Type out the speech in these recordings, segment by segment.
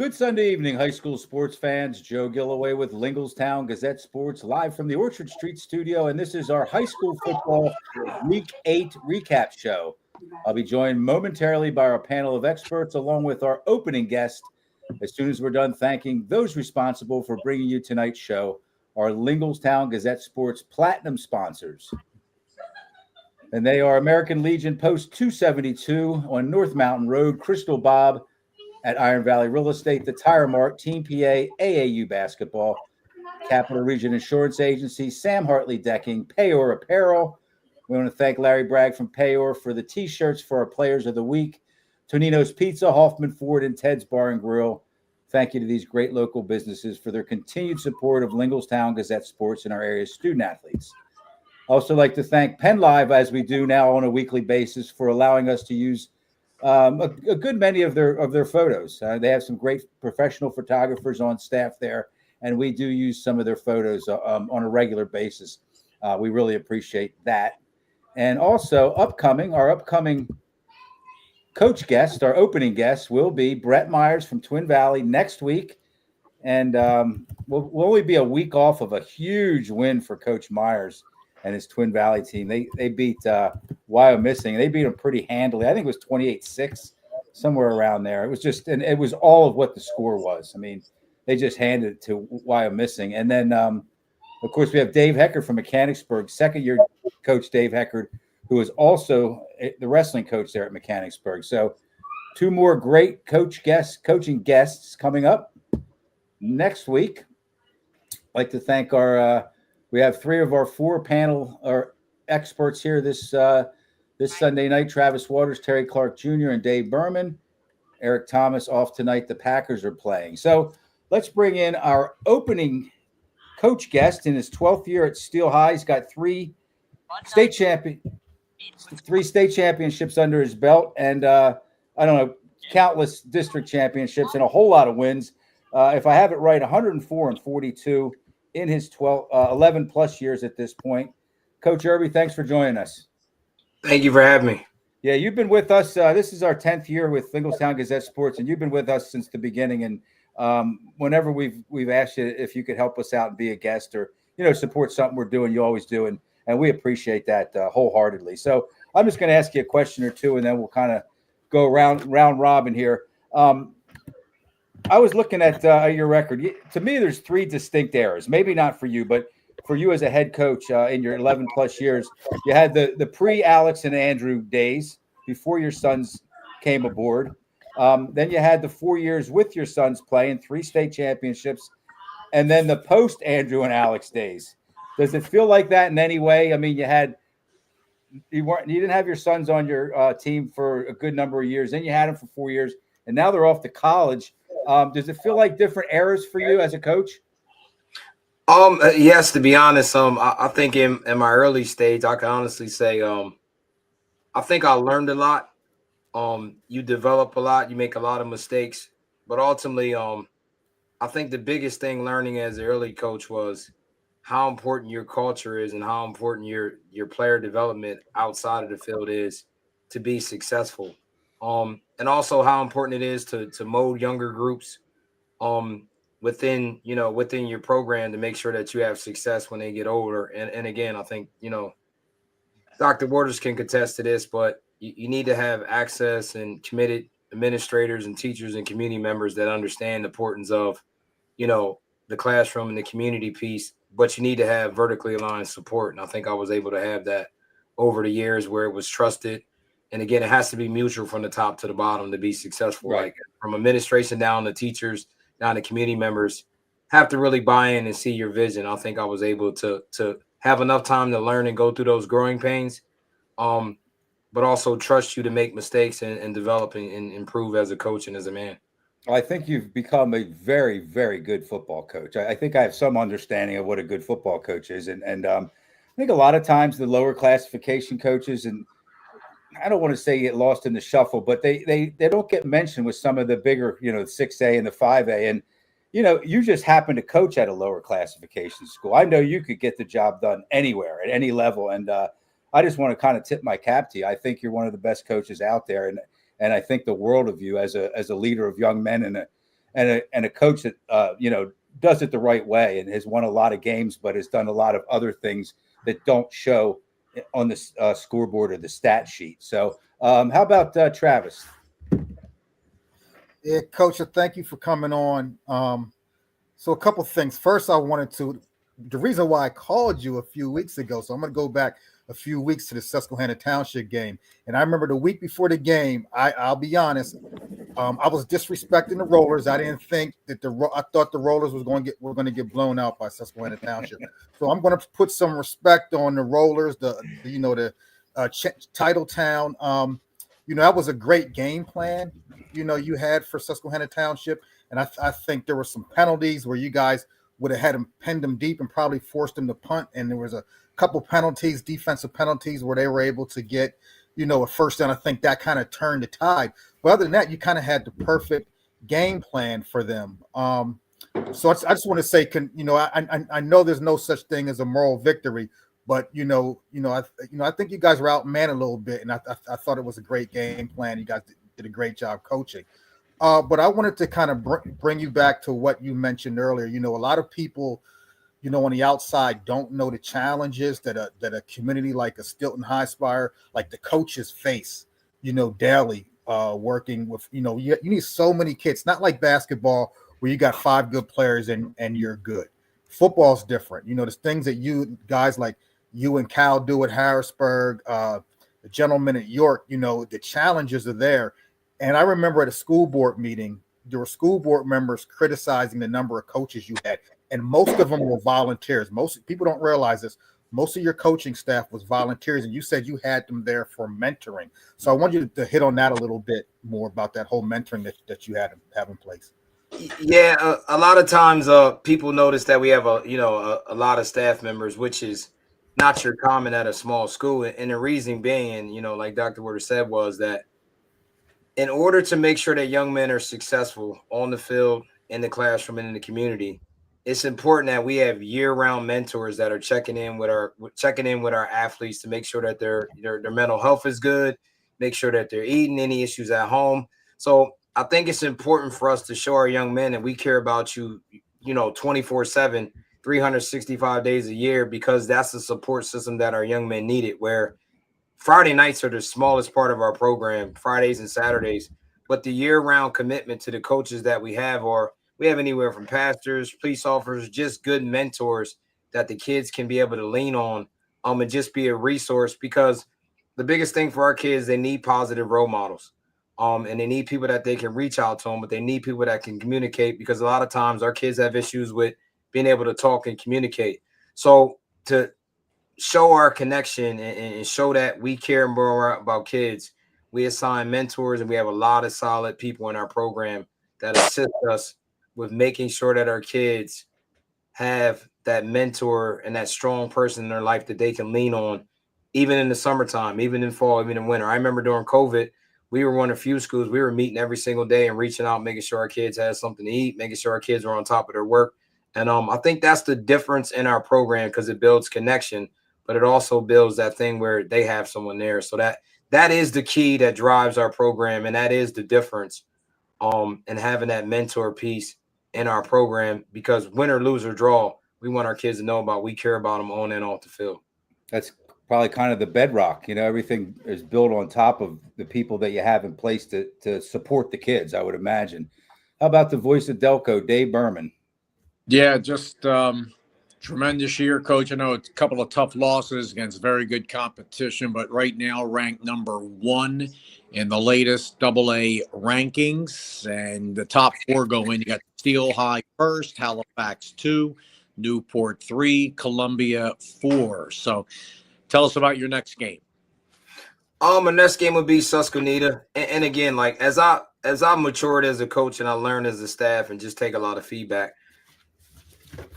Good Sunday evening, high school sports fans. Joe Gillaway with Lingelstown Gazette Sports live from the Orchard Street studio, and this is our high school football Week 8 recap show. I'll be joined momentarily by our panel of experts along with our opening guest as soon as we're done thanking those responsible for bringing you tonight's show, our Lingelstown Gazette Sports Platinum sponsors. And they are American Legion Post 272 on North Mountain Road, Crystal Bob at Iron Valley Real Estate, the Tire Mart, Team PA, AAU Basketball, Capital Region Insurance Agency, Sam Hartley Decking, Payor Apparel. We want to thank Larry Bragg from Payor for the T-shirts for our Players of the Week, Tonino's Pizza, Hoffman Ford, and Ted's Bar and Grill. Thank you to these great local businesses for their continued support of Lingelstown Gazette Sports and our area's student athletes. Also like to thank Penn Live, as we do now on a weekly basis, for allowing us to use a good many of their photos. They have some great professional photographers on staff there, and we do use some of their photos on a regular basis. We really appreciate that. And also our upcoming coach guest, our opening guest, will be Brett Myers from Twin Valley next week. And we'll only be a week off of a huge win for Coach Myers and his Twin Valley team. They beat Wyomissing. They beat them pretty handily. I think it was 28-6, somewhere around there. It was just, and it was all of what the score was. I mean, they just handed it to Wyomissing. And then, of course, we have Dave Heckard from Mechanicsburg, second-year coach Dave Heckard, who is also the wrestling coach there at Mechanicsburg. So two more great coaching guests coming up next week. I'd like to thank we have three of our four panel or experts here this Sunday night: Travis Waters, Terry Clark Jr., and Dave Berman. Eric Thomas off tonight. The Packers are playing. So let's bring in our opening coach guest in his 12th year at Steel High. He's got three state championships under his belt, and countless district championships and a whole lot of wins. If I have it right, 104-42 in his 11 plus years at this point. Coach Erby, thanks for joining us. Thank you for having me. Yeah, you've been with us. This is our 10th year with Lingelstown Gazette Sports, and you've been with us since the beginning. And whenever we've asked you if you could help us out and be a guest or support something we're doing, you always do, and we appreciate that wholeheartedly. So I'm just going to ask you a question or two, and then we'll kind of go round robin here. I was looking at your record. To me, there's three distinct eras. Maybe not for you, but for you as a head coach in your 11 plus years, you had the pre-Alex and Andrew days before your sons came aboard. Then you had the 4 years with your sons playing 3 state championships, and then the post-Andrew and Alex days. Does it feel like that in any way? I mean, you didn't have your sons on your team for a good number of years. Then you had them for 4 years, and now they're off to college. Does it feel like different eras for you as a coach? Yes, to be honest, I think in my early stage, I can honestly say, I think I learned a lot. You develop a lot, you make a lot of mistakes, but ultimately, I think the biggest thing learning as an early coach was how important your culture is and how important your player development outside of the field is to be successful. And also how important it is to mold younger groups within your program to make sure that you have success when they get older. And again, I think, Dr. Waters can contest to this, but you need to have access and committed administrators and teachers and community members that understand the importance of, the classroom and the community piece, but you need to have vertically aligned support. And I think I was able to have that over the years where it was trusted. And again, it has to be mutual from the top to the bottom to be successful. Right. Like from administration down to teachers, down to community members, have to really buy in and see your vision. I think I was able to have enough time to learn and go through those growing pains, but also trust you to make mistakes and develop and improve as a coach and as a man. I think you've become a very, very good football coach. I think I have some understanding of what a good football coach is. And I think a lot of times the lower classification coaches, and I don't want to say get lost in the shuffle, but they don't get mentioned with some of the bigger, the 6A and the 5A. And, you just happen to coach at a lower classification school. I know you could get the job done anywhere at any level. And I just want to kind of tip my cap to you. I think you're one of the best coaches out there. And I think the world of you as a leader of young men and a coach that does it the right way and has won a lot of games, but has done a lot of other things that don't show on the scoreboard or the stat sheet. So, how about Travis? Yeah, Coach, thank you for coming on. So a couple things. First, the reason why I called you a few weeks ago, so I'm going to go back a few weeks to the Susquehanna Township game. And I remember the week before the game, I'll be honest, I was disrespecting the Rollers. I didn't think that I thought the Rollers were going to get blown out by Susquehanna Township. So I'm going to put some respect on the Rollers, the title town. That was a great game plan, you had for Susquehanna Township. And I think there were some penalties where you guys would have had them pinned them deep and probably forced them to punt. And there was a couple penalties, defensive penalties, where they were able to get, a first down. I think that kind of turned the tide. But other than that, you kind of had the perfect game plan for them. So I just want to say, I know there's no such thing as a moral victory, but I think you guys were outmanned a little bit, and I thought it was a great game plan. You guys did a great job coaching. But I wanted to kind of bring you back to what you mentioned earlier. A lot of people, on the outside don't know the challenges that a community like a Stilton High Spire, like the coaches face, daily, working with, you need so many kids, not like basketball where you got 5 good players and you're good. Football's different. There's things that you guys like you and Cal do at Harrisburg, the gentleman at York, the challenges are there. And I remember at a school board meeting, there were school board members criticizing the number of coaches you had. And most of them were volunteers. Most people don't realize this. Most of your coaching staff was volunteers, and you said you had them there for mentoring. So I want you to hit on that a little bit more about that whole mentoring that you have in place. Yeah, a lot of times people notice that we have a lot of staff members, which is not your common at a small school. And the reason being, like Dr. Werder said, was that in order to make sure that young men are successful on the field, in the classroom, and in the community, it's important that we have year-round mentors that are checking in with our athletes to make sure that their mental health is good, make sure that they're eating, any issues at home. So I think it's important for us to show our young men that we care about you, 24/7, 365 days a year, because that's the support system that our young men needed, where Friday nights are the smallest part of our program, Fridays and Saturdays, but the year-round commitment to the coaches that we have anywhere from pastors, police officers, just good mentors that the kids can be able to lean on, and just be a resource, because the biggest thing for our kids, they need positive role models, and they need people that they can reach out to them, but they need people that can communicate, because a lot of times our kids have issues with being able to talk and communicate. So to show our connection and show that we care more about kids, we assign mentors, and we have a lot of solid people in our program that assist us with making sure that our kids have that mentor and that strong person in their life that they can lean on, even in the summertime, even in fall, even in winter. I remember during COVID, we were one of few schools, we were meeting every single day and reaching out, making sure our kids had something to eat, making sure our kids were on top of their work. And I think that's the difference in our program, because it builds connection, but it also builds that thing where they have someone there. So that is the key that drives our program, and that is the difference, and having that mentor piece in our program, because win or lose or draw, we want our kids to know about, we care about them on and off the field. That's probably kind of the bedrock. Everything is built on top of the people that you have in place to support the kids, I would imagine. How about the voice of Delco, Dave Berman? Yeah, just tremendous year, Coach. I know it's a couple of tough losses against very good competition, but right now ranked number 1 in the latest AA rankings, and the top 4 go in. You got Steel High first, Halifax 2, Newport 3, Columbia 4. So tell us about your next game. My next game would be Susquehanna. And again, like as I matured as a coach and I learned as a staff and just take a lot of feedback,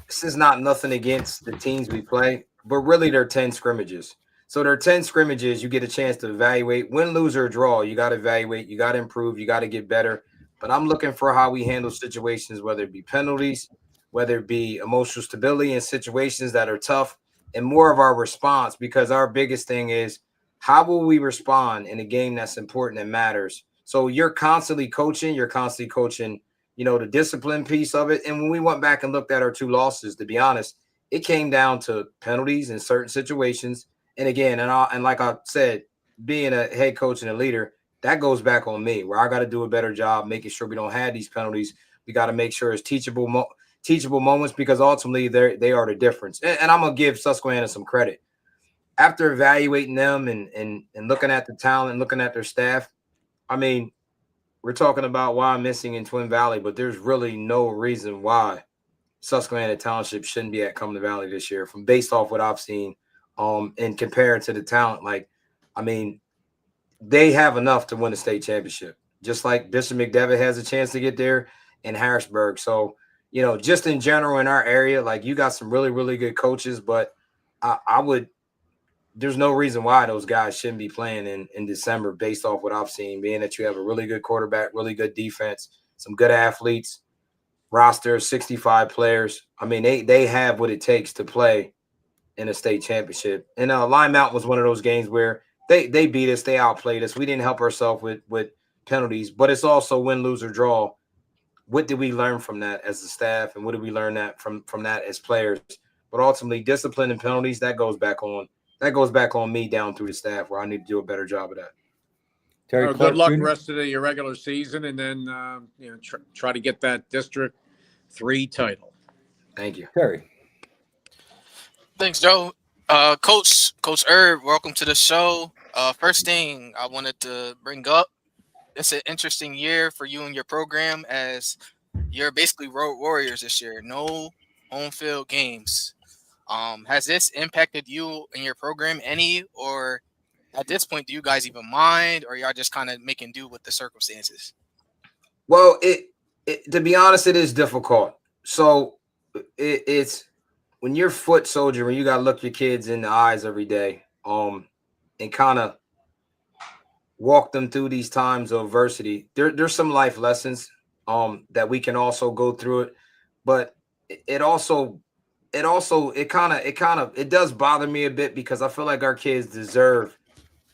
this is not nothing against the teams we play, but really they're 10 scrimmages. So there are 10 scrimmages. You get a chance to evaluate, win, lose, or draw. You got to evaluate, you got to improve, you got to get better. But I'm looking for how we handle situations, whether it be penalties, whether it be emotional stability in situations that are tough, and more of our response, because our biggest thing is, how will we respond in a game that's important and matters? So you're constantly coaching the discipline piece of it. And when we went back and looked at our 2 losses, to be honest, it came down to penalties in certain situations. And again, and like I said, being a head coach and a leader, that goes back on me, where I got to do a better job making sure we don't have these penalties. We got to make sure it's teachable moments, because ultimately they are the difference. And I'm gonna give Susquehanna some credit. After evaluating them and looking at the talent, looking at their staff, I mean, we're talking about why I'm missing in Twin Valley, but there's really no reason why Susquehanna Township shouldn't be at Cumberland Valley this year, from based off what I've seen, and compared to the talent. Like, I mean, they have enough to win a state championship, just like Bishop McDevitt has a chance to get there in Harrisburg. So, just in general in our area, like, you got some really, really good coaches, but there's no reason why those guys shouldn't be playing in December based off what I've seen, being that you have a really good quarterback, really good defense, some good athletes, roster, 65 players. I mean, they have what it takes to play in a state championship. And Lime Mountain was one of those games where they beat us, they outplayed us. We didn't help ourselves with penalties, but it's also win, lose, or draw. What did we learn from that as a staff, and what did we learn that from that as players? But ultimately, discipline and penalties, that goes back on me down through the staff, where I need to do a better job of that. Terry, good luck Jr.? rest of your regular season, and then try to get that District 3 title. Thank you, Terry. Thanks, Joe. Coach Erb, welcome to the show. First thing I wanted to bring up, it's an interesting year for you and your program, as you're basically road warriors this year. No home field games. Has this impacted you and your program any, or at this point, do you guys even mind, or y'all just kind of making do with the circumstances? Well, to be honest, it is difficult. So it's when you're foot soldier, when you got to look your kids in the eyes every day, and kind of walk them through these times of adversity. There's some life lessons that we can also go through it, but it does bother me a bit, because I feel like our kids deserve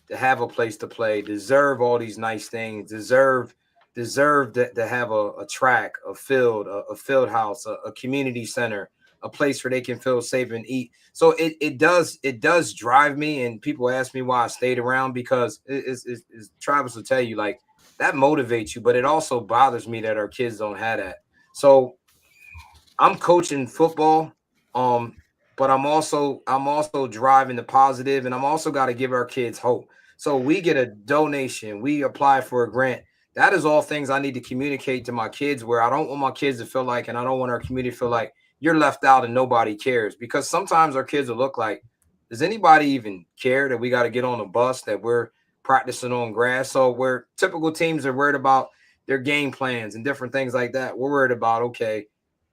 to have a place to play, deserve all these nice things, deserve to have a track, a field, a field house, a community center, a place where they can feel safe and eat. So it does drive me, and people ask me why I stayed around, because Travis will tell you, like, that motivates you, but it also bothers me that our kids don't have that. So I'm coaching football, but I'm also driving the positive, and I'm also got to give our kids hope. So we get a donation, we apply for a grant. That is all things I need to communicate to my kids, where I don't want my kids to feel like, and I don't want our community to feel like, you're left out and nobody cares. Because sometimes our kids will look like, does anybody even care that we got to get on a bus, that we're practicing on grass? So where typical teams are worried about their game plans and different things like that, we're worried about, okay,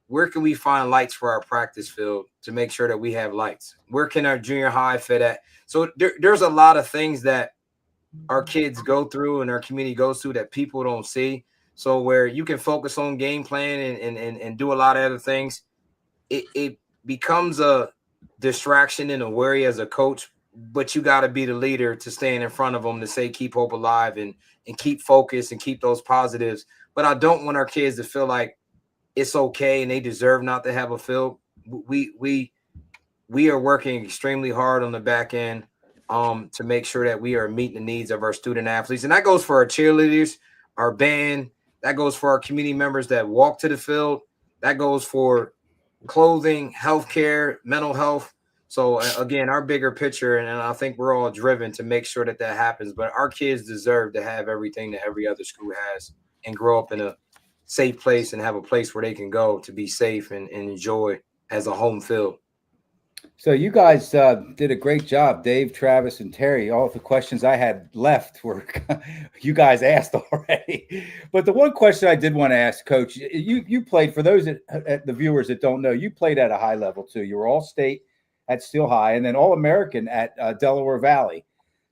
where can we find lights for our practice field to make sure that we have lights? Where can our junior high fit at? So there's a lot of things that our kids go through and our community goes through that people don't see. So where you can focus on game plan and do a lot of other things, it becomes a distraction and a worry as a coach, but you got to be the leader to stand in front of them to say, keep hope alive and keep focus and keep those positives. But I don't want our kids to feel like it's okay and they deserve not to have a field. We are working extremely hard on the back end to make sure that we are meeting the needs of our student athletes. And that goes for our cheerleaders, our band, that goes for our community members that walk to the field, that goes for clothing, healthcare, mental health. So again, our bigger picture, and I think we're all driven to make sure that happens, but our kids deserve to have everything that every other school has and grow up in a safe place and have a place where they can go to be safe and enjoy as a home field. So you guys did a great job, Dave, Travis, and Terry. All the questions I had left were you guys asked already. But the one question I did want to ask, Coach, you played, for those the viewers that don't know, you played at a high level too. You were All-State at Steel High and then All-American at Delaware Valley.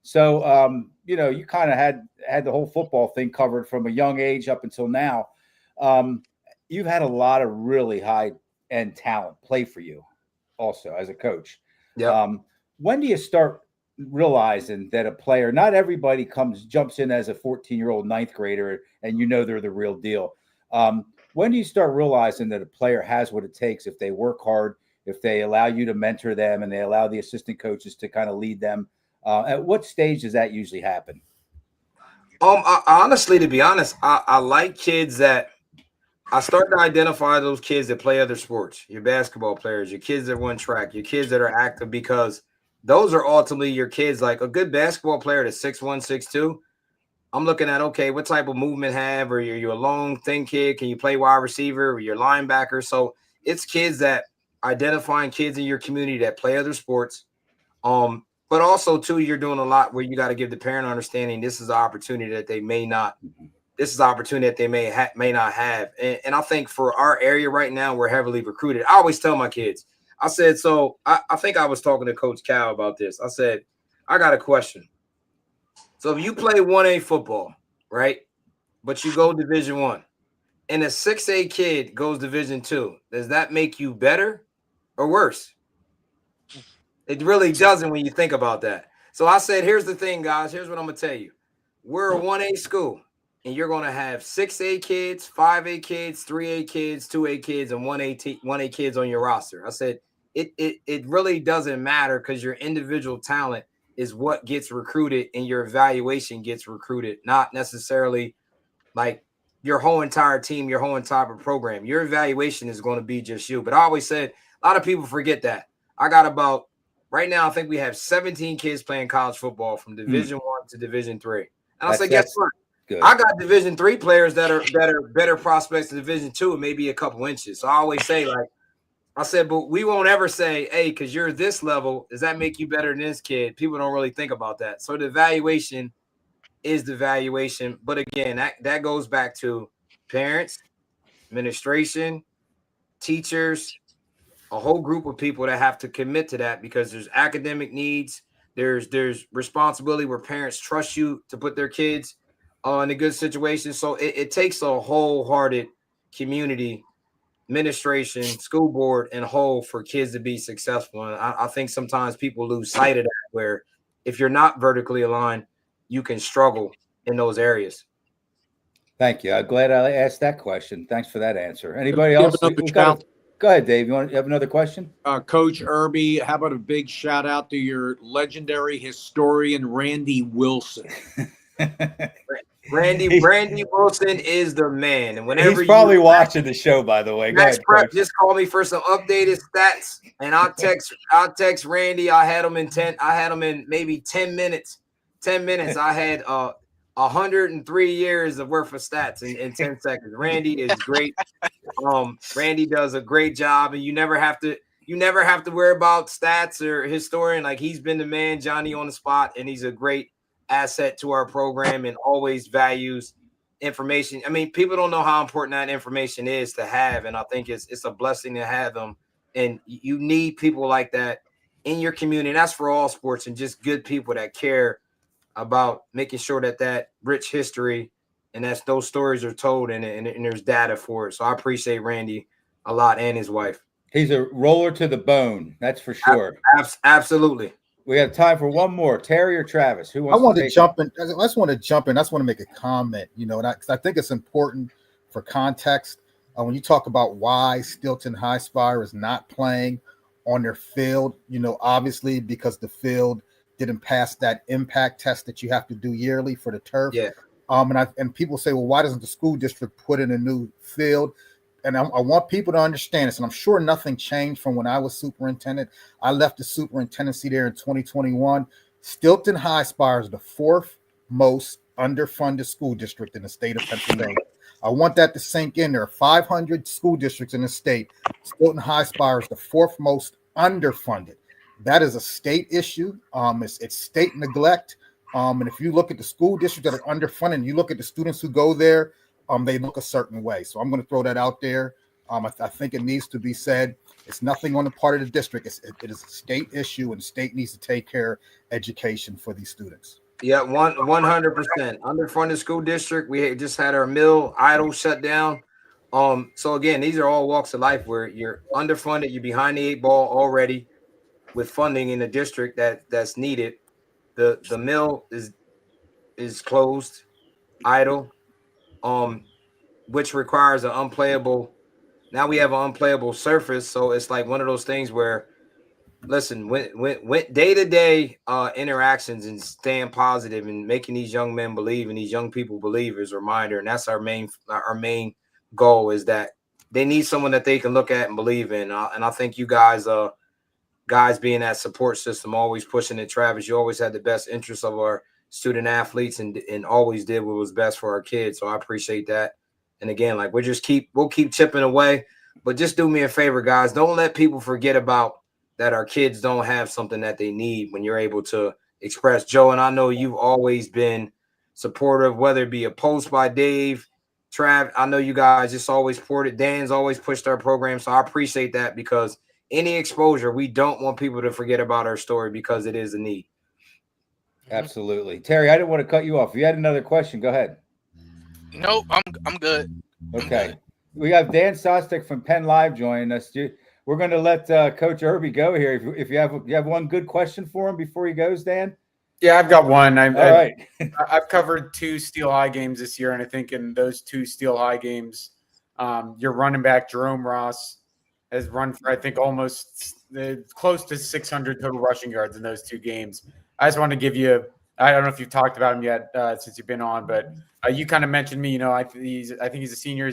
So, you kind of had the whole football thing covered from a young age up until now. You've had a lot of really high-end talent play for you also as a coach. Yeah. When do you start realizing that a player, not everybody jumps in as a 14-year-old ninth grader and they're the real deal. when do you start realizing that a player has what it takes if they work hard, if they allow you to mentor them, and they allow the assistant coaches to kind of lead them? At what stage does that usually happen? Honestly, to be honest, I like kids that I start to identify those kids that play other sports, your basketball players, your kids that run track, your kids that are active, because those are ultimately your kids. Like a good basketball player that's 6'1", 6'2", I'm looking at, okay, what type of movement have, or you're a long, thin kid, can you play wide receiver, or you're linebacker? So it's kids that identifying kids in your community that play other sports. But also too, you're doing a lot where you got to give the parent understanding this is an opportunity that they may not. This is an opportunity that they may not have. And I think for our area right now, we're heavily recruited. I always tell my kids, I said, so I think I was talking to Coach Cal about this. I said, I got a question. So if you play 1A football, right, but you go Division I, and a 6A kid goes Division II, does that make you better or worse? It really doesn't when you think about that. So I said, here's the thing, guys. Here's what I'm going to tell you. We're a 1A school, and you're going to have 6A kids, 5A kids, 3A kids, 2A kids, and 1A kids on your roster. I said, it really doesn't matter because your individual talent is what gets recruited and your evaluation gets recruited, not necessarily like your whole entire team, your whole entire program. Your evaluation is going to be just you. But I always said, a lot of people forget that. I got about right now, I think we have 17 kids playing college football from Division I to Division III. And I said, guess what? Good. I got Division III players that are better prospects to Division II and maybe a couple inches. So I always say, like, I said, but we won't ever say, hey, because you're this level, does that make you better than this kid? People don't really think about that. So the evaluation is the valuation. But again, that goes back to parents, administration, teachers, a whole group of people that have to commit to that because there's academic needs. There's responsibility where parents trust you to put their kids in a good situation. So it takes a wholehearted community, administration, school board, and whole for kids to be successful. And I think sometimes people lose sight of that, where if you're not vertically aligned, you can struggle in those areas. Thank you. I'm glad I asked that question. Thanks for that answer. Anybody else? Go ahead, Dave. You have another question? Coach Erby, how about a big shout out to your legendary historian, Randy Wilson? Randy Wilson is the man. And whenever he's probably watching the show, by the way. Go ahead, Coach. Just call me for some updated stats, and I'll text Randy. I had him in maybe 10 minutes. 10 minutes. I had 103 years of worth of stats in 10 seconds. Randy is great. Randy does a great job, and you never have to worry about stats or historian. Like, he's been the man, Johnny on the spot, and he's a great asset to our program and always values information. I mean, people don't know how important that information is to have, and I think it's a blessing to have them. And you need people like that in your community. And that's for all sports, and just good people that care about making sure that rich history and those stories are told and there's data for it. So I appreciate Randy a lot and his wife. He's a roller to the bone, that's for sure. Absolutely. We have time for one more. Terry or Travis? Who wants I want to to jump in. I just want to jump in. I just want to make a comment, and I think it's important for context. When you talk about why Stilton High Spire is not playing on their field, obviously because the field didn't pass that impact test that you have to do yearly for the turf. Yeah. And people say, well, why doesn't the school district put in a new field? And I want people to understand this, and I'm sure nothing changed from when I was superintendent. I left the superintendency there in 2021. Stilton High Spire is the fourth most underfunded school district in the state of Pennsylvania. I want that to sink in. There are 500 school districts in the state. Stilton High Spire is the fourth most underfunded. That is a state issue. It's state neglect. And if you look at the school districts that are underfunded, and you look at the students who go there, they look a certain way. So I'm going to throw that out there. I think it needs to be said. It's nothing on the part of the district. It is a state issue, and the state needs to take care of education for these students. Yeah, 100% underfunded school district. We just had our mill idle shut down. So again, these are all walks of life where you're underfunded, you're behind the 8 ball already with funding in the district that's needed. The mill is closed, idle. which requires an unplayable. Now we have an unplayable surface, so it's like one of those things where, listen, when day-to-day interactions and staying positive and making these young men believe and these young people believe is a reminder, and that's our main goal, is that they need someone that they can look at and believe in. And I think you guys being that support system, always pushing it. Travis, you always had the best interests of our student athletes and always did what was best for our kids. So I appreciate that. And again, like we'll keep chipping away, but just do me a favor, guys. Don't let people forget about that our kids don't have something that they need when you're able to express. Joe, and I know you've always been supportive, whether it be a post by Dave, Trav. I know you guys just always supported. Dan's always pushed our program. So I appreciate that, because any exposure, we don't want people to forget about our story, because it is a need. Absolutely. Terry, I didn't want to cut you off. If you had another question, go ahead. Nope, I'm good. Okay. We have Dan Sostek from Penn Live joining us. We're going to let Coach Erby go here. If you have one good question for him before he goes, Dan. Yeah, I've got one. All right. I've covered 2 Steel High games this year, and I think in those 2 Steel High games, your running back Jerome Ross has run for, I think, almost close to 600 total rushing yards in those 2 games. I just want to give you, I don't know if you've talked about him yet since you've been on, but you kind of mentioned me. I think he's a senior.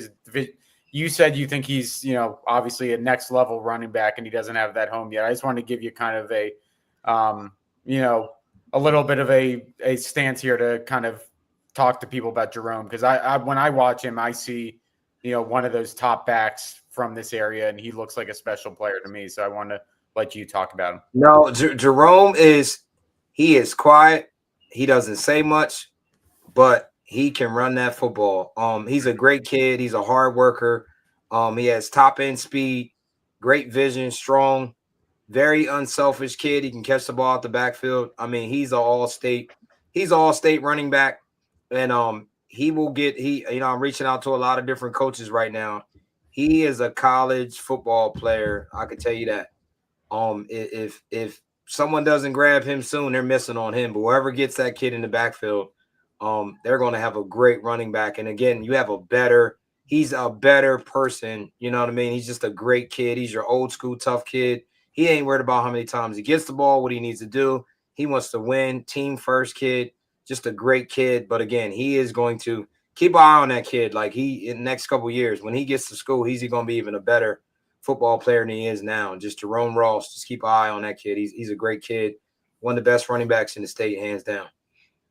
You said you think he's, obviously a next level running back, and he doesn't have that home yet. I just wanted to give you kind of a, a little bit of a stance here to kind of talk to people about Jerome, because I when I watch him, I see, one of those top backs from this area, and he looks like a special player to me. So I want to let you talk about him. No, Jerome is quiet. He doesn't say much, but he can run that football. He's a great kid. He's a hard worker. He has top end speed, great vision, strong, very unselfish kid. He can catch the ball out the backfield. I mean, he's all state running back. And he will get I'm reaching out to a lot of different coaches right now. He is a college football player. I can tell you that. If someone doesn't grab him soon, they're missing on him. But whoever gets that kid in the backfield, they're going to have a great running back. And again, he's a better person. You know what I mean? He's just a great kid. He's your old school tough kid. He ain't worried about how many times he gets the ball, what he needs to do. He wants to win. Team first kid. Just a great kid. But again, he is going to keep an eye on that kid. Like in the next couple of years, when he gets to school, he's going to be even a better football player than he is now. Just Jerome Ross, just keep an eye on that kid. He's a great kid. One of the best running backs in the state, hands down.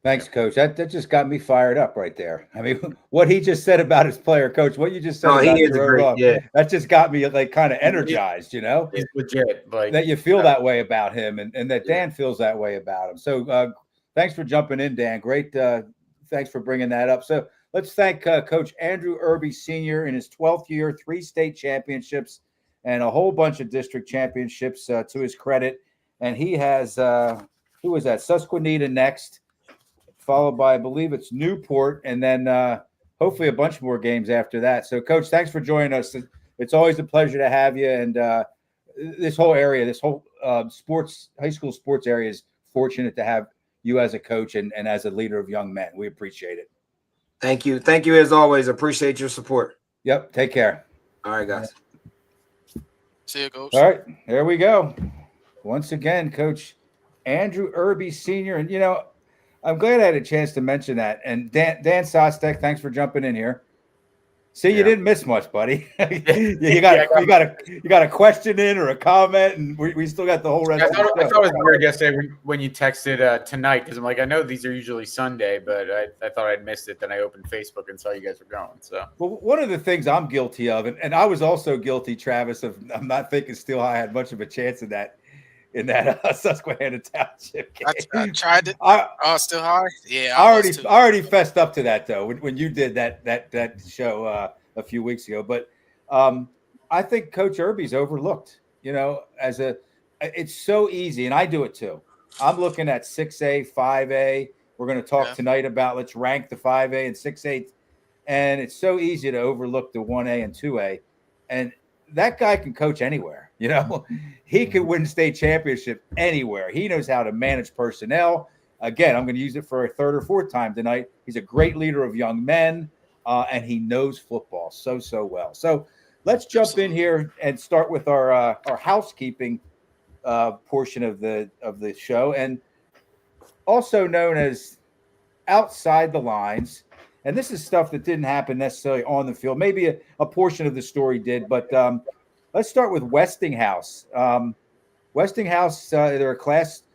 Thanks, Coach. That just got me fired up right there. I mean, what he just said about his player, Coach, what you just said about Jerome Ross, that just got me like kind of energized, He's legit. Like that you feel that way about him, and that Dan feels that way about him. So thanks for jumping in, Dan. Great. Thanks for bringing that up. So let's thank Coach Andrew Erby Sr. in his 12th year, 3 state championships, and a whole bunch of district championships to his credit. And he has, who was that? Susquehanna next, followed by, I believe it's Newport, and then hopefully a bunch more games after that. So, Coach, thanks for joining us. It's always a pleasure to have you. And this whole area, this whole high school sports area is fortunate to have you as a coach and as a leader of young men. We appreciate it. Thank you. Thank you as always. Appreciate your support. Yep. Take care. All right, guys. See you, Coach. All right. There we go. Once again, Coach Andrew Erby Sr. And, I'm glad I had a chance to mention that. And Dan Sostek, thanks for jumping in here. See, you didn't miss much, buddy. you got a question in or a comment, and we still got the whole rest. I thought it was weird yesterday when you texted tonight, because I'm like, I know these are usually Sunday, but I thought I'd missed it. Then I opened Facebook and saw you guys were going. So, well, one of the things I'm guilty of, and I was also guilty, Travis, of I'm not thinking Steel High had much of a chance in that Susquehanna Township game. I tried it. Still High. Yeah, I already fessed up to that though when you did that show a few weeks ago. But I think Coach Erby's overlooked. It's so easy, and I do it too. I'm looking at 6A, 5A. We're going to talk tonight about let's rank the 5A and 6A, and it's so easy to overlook the 1A and 2A, and that guy can coach anywhere. He could win state championship anywhere. He knows how to manage personnel. Again, I'm going to use it for a 3rd or 4th time tonight. He's a great leader of young men. and he knows football so well. So let's jump in here and start with our housekeeping portion of the show, and also known as outside the lines. And this is stuff that didn't happen necessarily on the field. Maybe a portion of the story did, but let's start with Westinghouse. Westinghouse, they're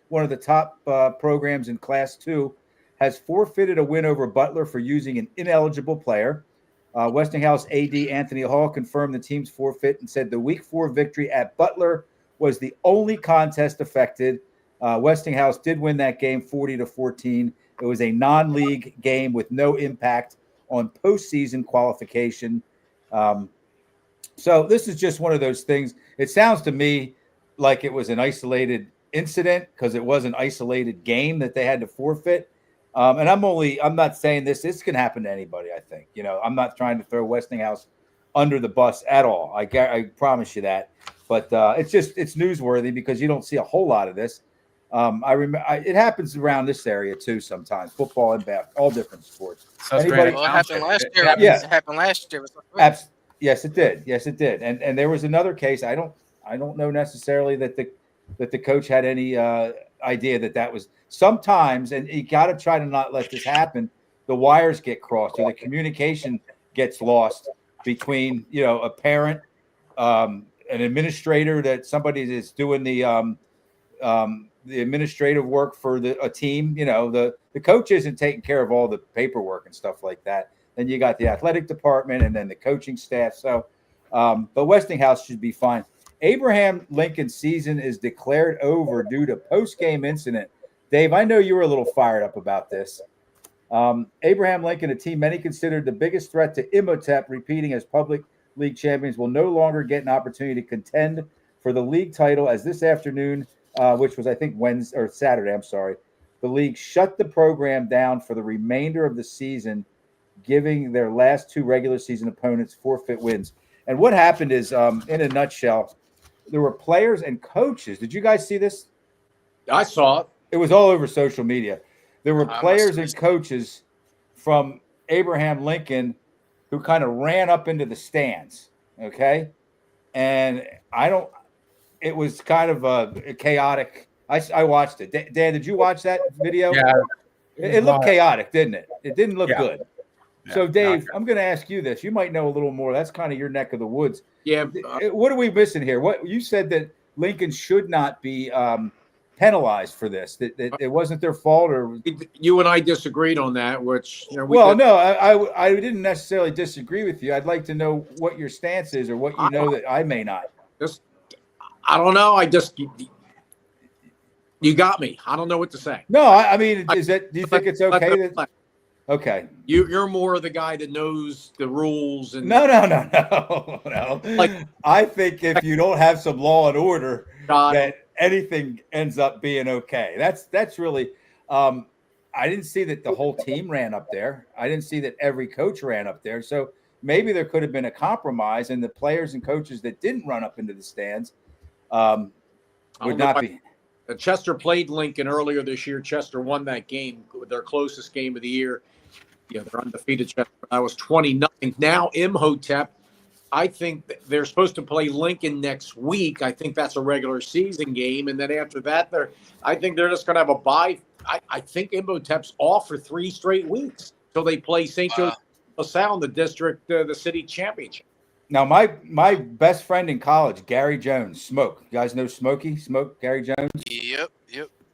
one of the top programs in Class 2, has forfeited a win over Butler for using an ineligible player. Westinghouse AD Anthony Hall confirmed the team's forfeit and said the Week 4 victory at Butler was the only contest affected. Westinghouse did win that game 40-14. It was a non-league game with no impact on postseason qualification. So this is just one of those things. It sounds to me like it was an isolated incident because it was an isolated game that they had to forfeit. And I'm not saying this can happen to anybody. I think, I'm not trying to throw Westinghouse under the bus at all. I promise you that. But it's newsworthy because you don't see a whole lot of this. I remember it happens around this area too sometimes. Football and basketball, all different sports. Well, it happened last year. Yeah. It happened last year. Yes, it did. Yes, it did. And there was another case. I don't know necessarily that the coach had any idea that was sometimes, and you got to try to not let this happen. The wires get crossed or the communication gets lost between, a parent, an administrator, that somebody is doing the administrative work for a team. The coach isn't taking care of all the paperwork and stuff like that. Then you got the athletic department and then the coaching staff. So, but Westinghouse should be fine. Abraham Lincoln's season is declared over due to post-game incident. Dave, I know you were a little fired up about this. Abraham Lincoln, a team many considered the biggest threat to Imhotep repeating as public league champions, will no longer get an opportunity to contend for the league title as this afternoon, which was, I think, Saturday, the league shut the program down for the remainder of the season, giving their last two regular season opponents forfeit wins. And what happened is, in a nutshell, there were players and coaches. Did you guys see this? I saw it. It was all over social media. There were players and coaches from Abraham Lincoln who kind of ran up into the stands, okay? And it was kind of a chaotic. I watched it. Dan, did you watch that video? Yeah. It looked chaotic, didn't it? It didn't look Yeah. good. So, Dave, I'm going to ask you this. You might know a little more. That's kind of your neck of the woods. Yeah. What are we missing here? What you said that Lincoln should not be penalized for this. That it wasn't their fault, or You and I disagreed on that, which I didn't necessarily disagree with you. I'd like to know what your stance is, or what you know that I may not. I don't know. You got me. I don't know what to say. No, I mean, do you think it's okay? Okay. You're more the guy that knows the rules. And No. I think if you don't have some law and order, that anything ends up being okay. That's really. I didn't see that the whole team ran up there. I didn't see that every coach ran up there. So maybe there could have been a compromise, and the players and coaches that didn't run up into the stands would not be. Chester played Lincoln earlier this year. Chester won that game, their closest game of the year. They're undefeated. Chester. That was 20-0. Now Imhotep, I think they're supposed to play Lincoln next week. I think that's a regular season game, and then after that, I think they're just going to have a bye. I think Imhotep's off for 3 straight weeks until they play St. Joseph LaSalle in the district, the city championship. Now, my best friend in college, Gary Jones, Smoke. You guys know Smoke, Gary Jones? Yep.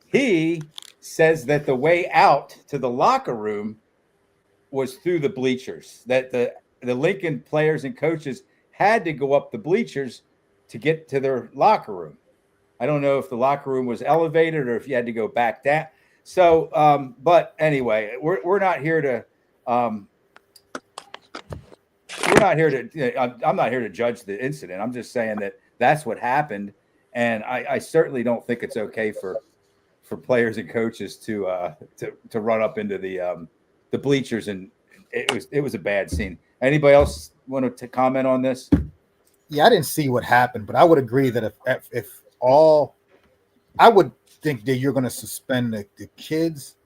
He says that the way out to the locker room was through the bleachers, that the Lincoln players and coaches had to go up the bleachers to get to their locker room. I don't know if the locker room was elevated or if you had to go back down. So, but anyway, we're not here to I'm not here to judge the incident. I'm just saying that that's what happened, and I certainly don't think it's okay for players and coaches to run up into the bleachers, and it was a bad scene. Anybody else want to comment on this? Yeah, I didn't see what happened, but I would agree that I would think that you're going to suspend the kids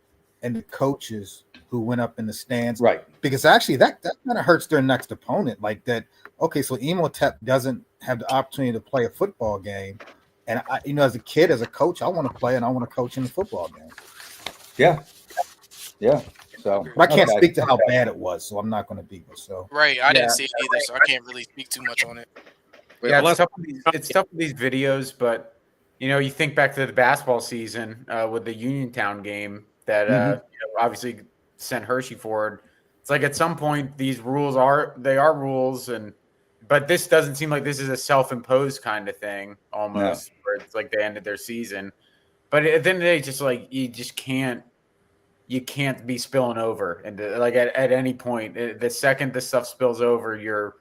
and the coaches who went up in the stands. Right. Because actually that kind of hurts their next opponent. Like that, okay, so Emotep doesn't have the opportunity to play a football game. And I, as a kid, as a coach, I want to play and I want to coach in the football game. Yeah. Yeah. So But I can't okay. speak to how bad it was, so I'm not going to be. So Right. I Yeah. didn't see it either, so I can't really speak too much on it. Yeah, Unless- it's tough with these videos, but you think back to the basketball season with the Uniontown game that obviously sent Hershey forward. It's like at some point these rules are rules, but this doesn't seem like this is a self-imposed kind of thing almost, where it's like they ended their season. But at the end of the day, just like you can't be spilling over, and like at any point, the second this stuff spills over, you're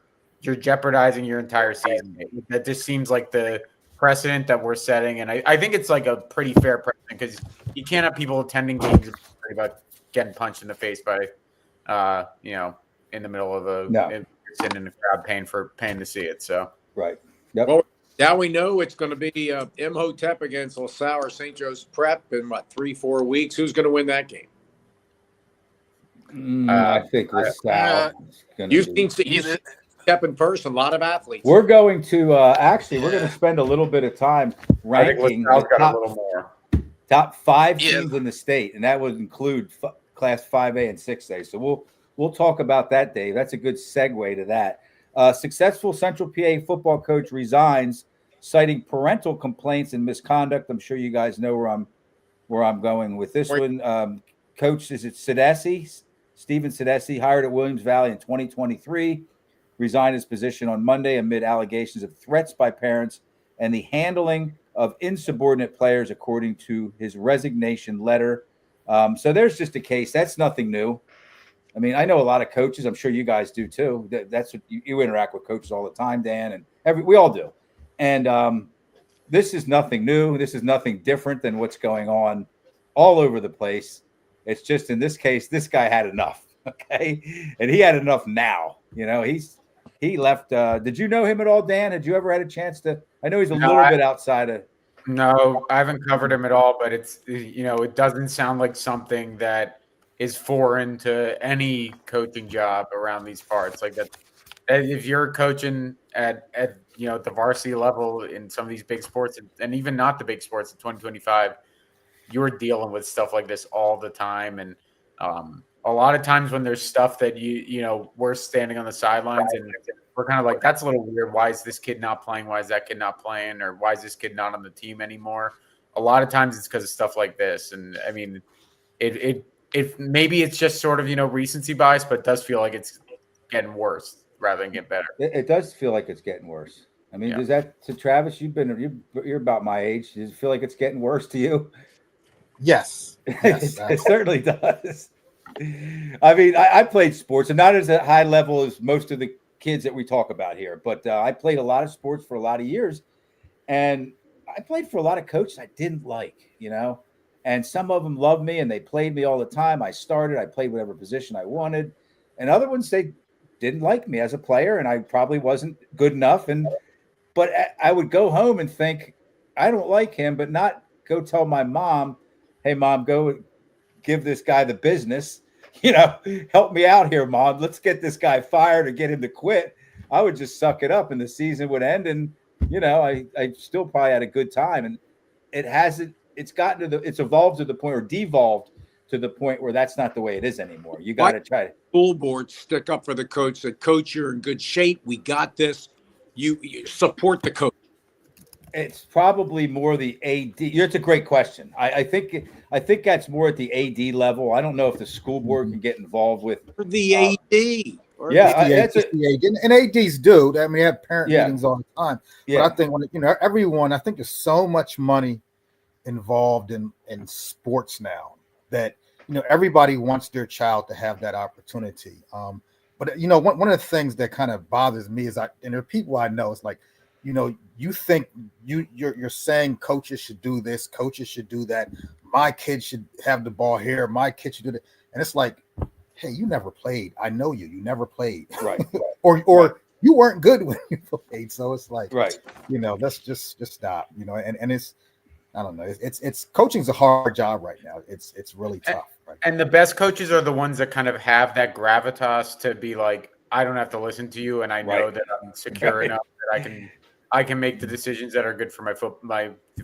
jeopardizing your entire season. That just seems like the precedent that we're setting, and I think it's like a pretty fair precedent because you can't have people attending games and worry about getting punched in the face by, in the middle of sitting in the crowd paying to see it. So Right. Yep. Well, now we know it's going to be Imhotep against LaSalle or St. Joe's Prep in 3-4 weeks. Who's going to win that game? I think LaSalle is going to You've seen Imhotep in person, a lot of athletes. We're going to we're going to spend a little bit of time ranking the got a little more. top 5 teams in the state, and that would include Class 5A and 6A. So we'll talk about that, Dave. That's a good segue to that. Successful Central PA football coach resigns, citing parental complaints and misconduct. I'm sure you guys know where I'm going with this one. Coach, is it Sedesi? Stephen Sedesi, hired at Williams Valley in 2023, resigned his position on Monday amid allegations of threats by parents and the handling of insubordinate players, according to his resignation letter. So there's just a case. That's nothing new. I mean, I know a lot of coaches. I'm sure you guys do too. That's what you interact with coaches all the time, Dan, and we all do. And this is nothing new. This is nothing different than what's going on all over the place. It's just in this case, this guy had enough. Okay, and he had enough now. He left. Did you know him at all, Dan? Had you ever had a chance to? I know he's a little bit outside of. No, I haven't covered him at all, but it's it doesn't sound like something that is foreign to any coaching job around these parts. Like that, if you're coaching at the varsity level in some of these big sports, and even not the big sports in 2025, you're dealing with stuff like this all the time. And a lot of times when there's stuff that we're standing on the sidelines and we're kind of like, that's a little weird. Why is this kid not playing? Why is that kid not playing? Or why is this kid not on the team anymore? A lot of times it's because of stuff like this. And I mean, it maybe it's just sort of, recency bias, but it does feel like it's getting worse rather than get better. It does feel like it's getting worse. I mean, does that to Travis? You're about my age. Does it feel like it's getting worse to you? yes, It certainly does. I mean, I played sports, and not as a high level as most of the kids that we talk about here, but I played a lot of sports for a lot of years, and I played for a lot of coaches I didn't like, and some of them loved me and they played me all the time. I played whatever position I wanted, and other ones, they didn't like me as a player, and I probably wasn't good enough. But I would go home and think, I don't like him, but not go tell my mom, hey, Mom, go give this guy the business. Help me out here, Mom. Let's get this guy fired or get him to quit. I would just suck it up, and the season would end. And, I still probably had a good time. And it's evolved to the point, or devolved to the point where that's not the way it is anymore. You got to try to. School board stick up for the coach. Said, Coach, you're in good shape. We got this. You support the coach. It's probably more the AD. It's a great question. I think that's more at the AD level. I don't know if the school board can get involved with The AD. That's it. And ADs do. I mean, they have parent meetings all the time. Yeah. But I think everyone. I think there's so much money involved in sports now that everybody wants their child to have that opportunity. But one of the things that kind of bothers me is there are people I know. It's like, you think you're saying coaches should do this, coaches should do that. My kid should have the ball here. My kid should do that. And it's like, hey, you never played. I know you. You never played. Right. or right. You weren't good when you played. So it's like, right. Let's just stop. And I don't know. It's coaching's a hard job right now. It's really tough. Right And the best coaches are the ones that kind of have that gravitas to be like, I don't have to listen to you, and I know Right. that I'm secure Right. enough that I can make the decisions that are good for my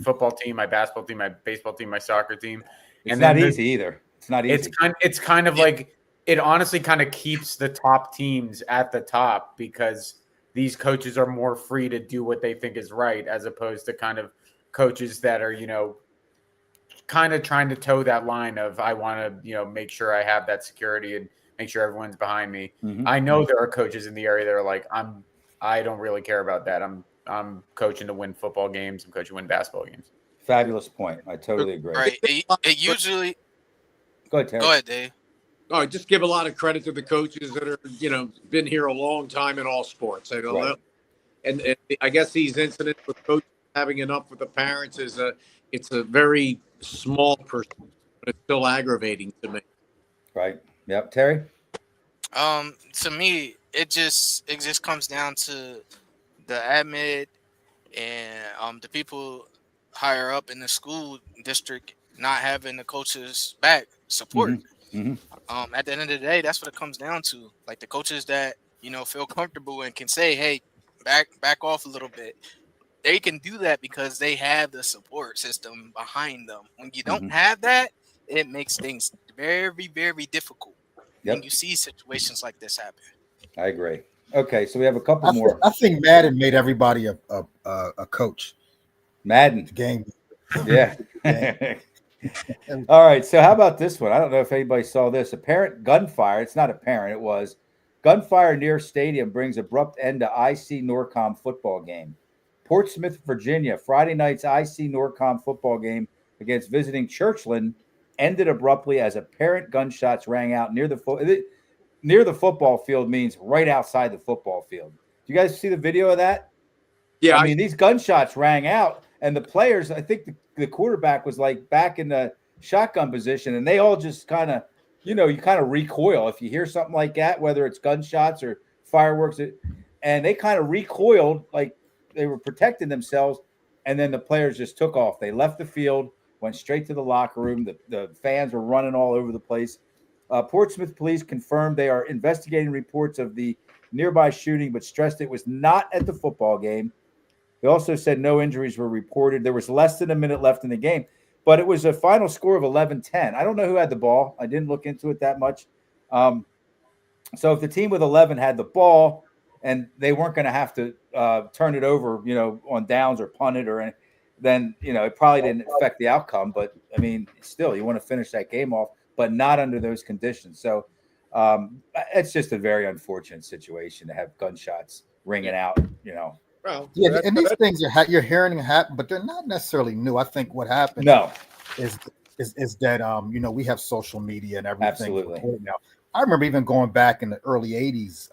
football team, my basketball team, my baseball team, my soccer team. It's And not then easy either. It's not easy. it's kind of like it honestly kind of keeps the top teams at the top because these coaches are more free to do what they think is right, as opposed to kind of coaches that are, kind of trying to toe that line of I want to, make sure I have that security and make sure everyone's behind me. Mhm. I know there are coaches in the area that are like, I don't really care about that. I'm coaching to win football games. I'm coaching to win basketball games. Fabulous point. I totally agree. Right. It usually Go ahead, Terry. go ahead, Dave. Oh, just give a lot of credit to the coaches that are, been here a long time in all sports. I don't know. Right. And I guess these incidents with coaches having enough with the parents it's a very small percentage, but it's still aggravating to me. Right. Yep. Terry? To me, it just comes down to the admin and the people higher up in the school district not having the coaches back support. Mhm. At the end of the day, that's what it comes down to. Like the coaches that feel comfortable and can say, "Hey, back off a little bit." They can do that because they have the support system behind them. When you don't Mhm. have that, it makes things very, very difficult. Yep. When you see situations like this happen. I agree. Okay, so we have a couple more. I think Madden made everybody a coach. Madden. Game. Yeah. All right. So how about this one? I don't know if anybody saw this. Apparent gunfire. It's not apparent. It was gunfire near stadium brings abrupt end to IC Norcom football game. Portsmouth, Virginia. Friday night's IC Norcom football game against visiting Churchland ended abruptly as apparent gunshots rang out near the football field. Means right outside the football field. Do you guys see the video of that? Yeah, I mean, these gunshots rang out, and the players, I think the quarterback was like back in the shotgun position, and they all just kind of, you kind of recoil if you hear something like that, whether it's gunshots or fireworks, and they kind of recoiled like they were protecting themselves, and then the players just took off. They left the field, went straight to the locker room. The fans were running all over the place. Portsmouth police confirmed they are investigating reports of the nearby shooting, but stressed it was not at the football game. They also said no injuries were reported. There was less than a minute left in the game, but it was a final score of 11-10. I don't know who had the ball. I didn't look into it that much. So if the team with 11 had the ball and they weren't going to have to turn it over, on downs or punt it or anything, then, it probably didn't affect the outcome. But, I mean, still, you want to finish that game off, but not under those conditions. So it's just a very unfortunate situation to have gunshots ringing out, Well, Yeah, and these things you're hearing happen, but they're not necessarily new. I think what happened is that we have social media and everything. Absolutely. Now, I remember even going back in the early '80s,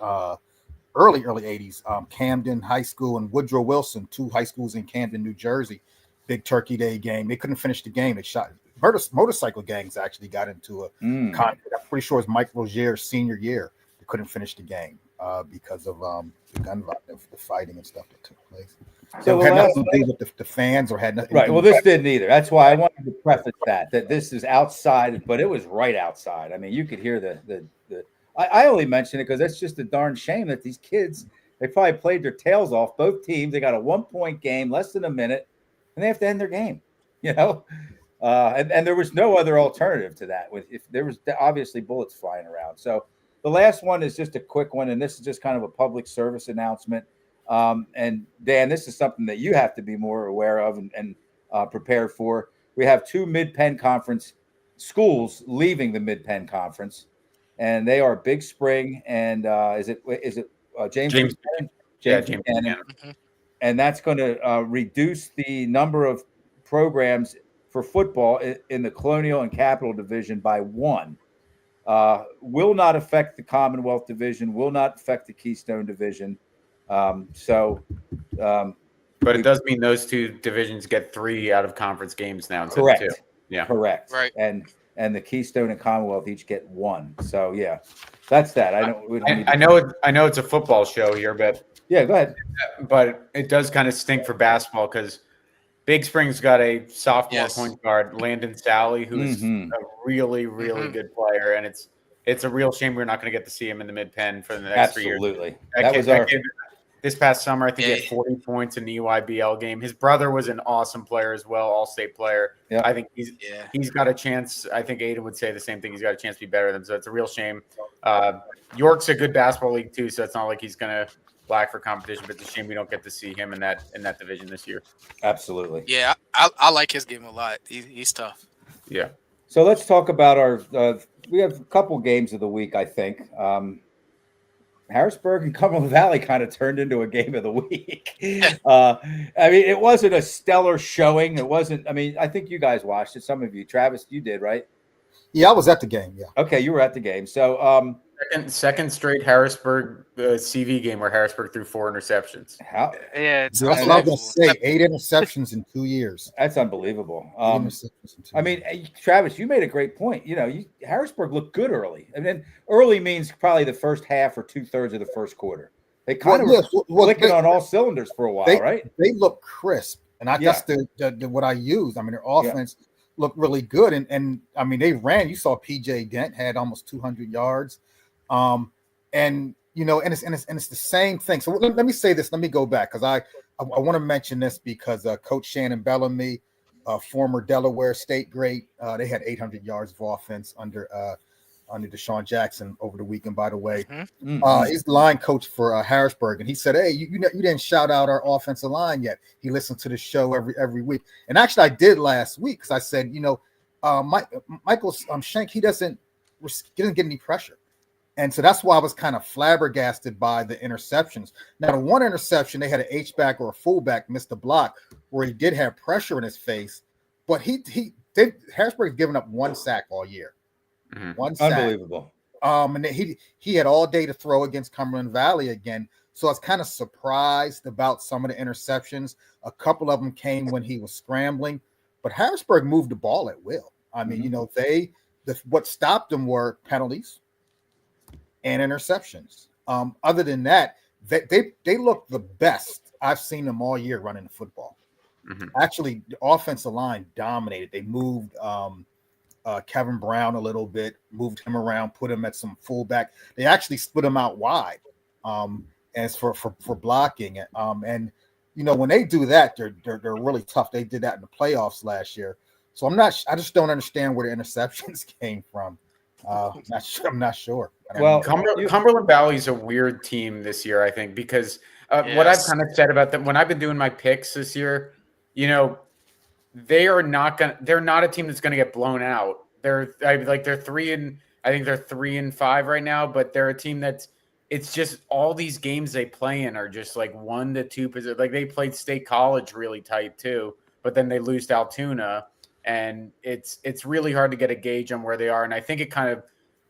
early '80s, Camden High School and Woodrow Wilson, two high schools in Camden, New Jersey, big Turkey Day game. They couldn't finish the game. They shot motorcycle gangs actually got into a conflict. I'm pretty sure it was Mike Rozier's senior year. They couldn't finish the game because of the gun the fighting and stuff that took place. So it had nothing to do with the fans or had nothing. Right. Well, this didn't either. That's why I wanted to preface that this is outside, but it was right outside. I mean, you could hear the. I only mention it because that's just a darn shame that these kids, they probably played their tails off. Both teams, they got a 1-point game, less than a minute, and they have to end their game. And there was no other alternative to that. If there was obviously bullets flying around. So the last one is just a quick one, and this is just kind of a public service announcement. And Dan, this is something that you have to be more aware of and prepared for. We have 2 Mid-Penn Conference schools leaving the Mid-Penn Conference, and they are Big Spring and is it James Buchanan? James Buchanan. Mm-hmm. And that's going to reduce the number of programs for football in the Colonial and Capital Division by 1. Will not affect the Commonwealth Division, will not affect the Keystone Division. But it does mean those 2 divisions get 3 out of conference games now. Correct. 2. Yeah. Correct. Right. And the Keystone and Commonwealth each get 1. So yeah, that's that. I know it's a football show here, but yeah, go ahead. But it does kind of stink for basketball because Big Spring's got a sophomore Yes. point guard, Landon Sally, who is Mhm. a really, really good player, and it's a real shame we're not going to get to see him in the mid-pen for the next 3 years. Absolutely. That That kid- was that our kid- this past summer, I think he Yeah. had 40 points in the EYBL game. His brother was an awesome player as well, all-state player. Yep. I think Yeah. he's got a chance. I think Aiden would say the same thing. He's got a chance to be better than him. So it's a real shame. York's a good basketball league too, so it's not like he's going to lack for competition. But it's a shame we don't get to see him in that division this year. absolutely. Yeah, I like his game a lot. He's tough. Yeah. So let's talk about our. We have a couple games of the week, I think. Harrisburg and Cumberland Valley kind of turned into a game of the week. I mean, it wasn't a stellar showing. It wasn't. I mean, I think you guys watched it. Some of you, Travis, you did, right? Yeah, I was at the game. Yeah. Okay, you were at the game. So, Second straight Harrisburg CV game where Harrisburg threw 4 interceptions. how Yeah, it's That's what I was unbelievable. going to say. 8 interceptions in 2 years. that's unbelievable. 8 interceptions in 2 I mean, years. Travis, you made a great point. You know, Harrisburg looked good early. I mean, early means probably the first half or 2/3 of the first quarter. They kind of were clicking on all cylinders for a while, right? They look crisp, and that's what I use. I mean, their offense looked really good, and I mean, they ran. You saw PJ Dent had almost 200 yards, and you know, and it's the same thing. So let me say this. Let me go back because I want to mention this because Coach Shannon Bellamy, former Delaware State great, they had 800 yards of offense under Deshaun Jackson over the weekend. By the way, he's the line coach for Harrisburg, and he said, "Hey, you didn't shout out our offensive line yet." He listened to the show every week, and actually, I did last week because I said, you know, Michael Schenk, he doesn't get any pressure. And so that's why I was kind of flabbergasted by the interceptions. Now, the one interception, they had an H-back or a fullback missed the block where he did have pressure in his face, but Harrisburg's given up 1 sack all year. Mm-hmm. 1 sack. Unbelievable. And he had all day to throw against Cumberland Valley again. So I was kind of surprised about some of the interceptions. A couple of them came when he was scrambling, but Harrisburg moved the ball at will. I mean, you know, what stopped them were penalties and interceptions. Other than that, they look the best I've seen them all year running the football. Mm-hmm. Actually, the offensive line dominated. They moved Kevin Brown a little bit, moved him around, put him at some fullback. They actually split him out wide as for blocking. And you know, when they do that, they're really tough. They did that in the playoffs last year. So I just don't understand where the interceptions came from. I'm not sure. Well, Cumberland Valley's a weird team this year, I think, because what I've kind of said about them when I've been doing my picks this year, you know, they're not a team that's gonna get blown out. They're 3-5 right now, but they're a team it's just all these games they play in are just like 1 to 2 positions. Like they played State College really tight too, but then they lose to Altoona, and it's really hard to get a gauge on where they are. And I think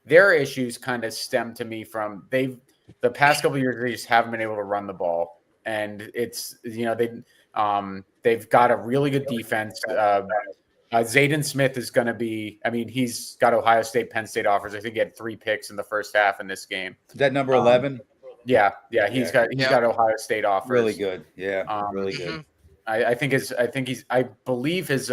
their issues kind of stem to me from the past couple of years they just haven't been able to run the ball, and it's, you know, they've got a really good defense. Zayden Smith is going to be, I mean, he's got Ohio State, Penn State offers. I think he had 3 picks in the first half in this game. Is that number 11? Yeah. He's got Ohio State offers. Really good. Yeah, really good. I believe he's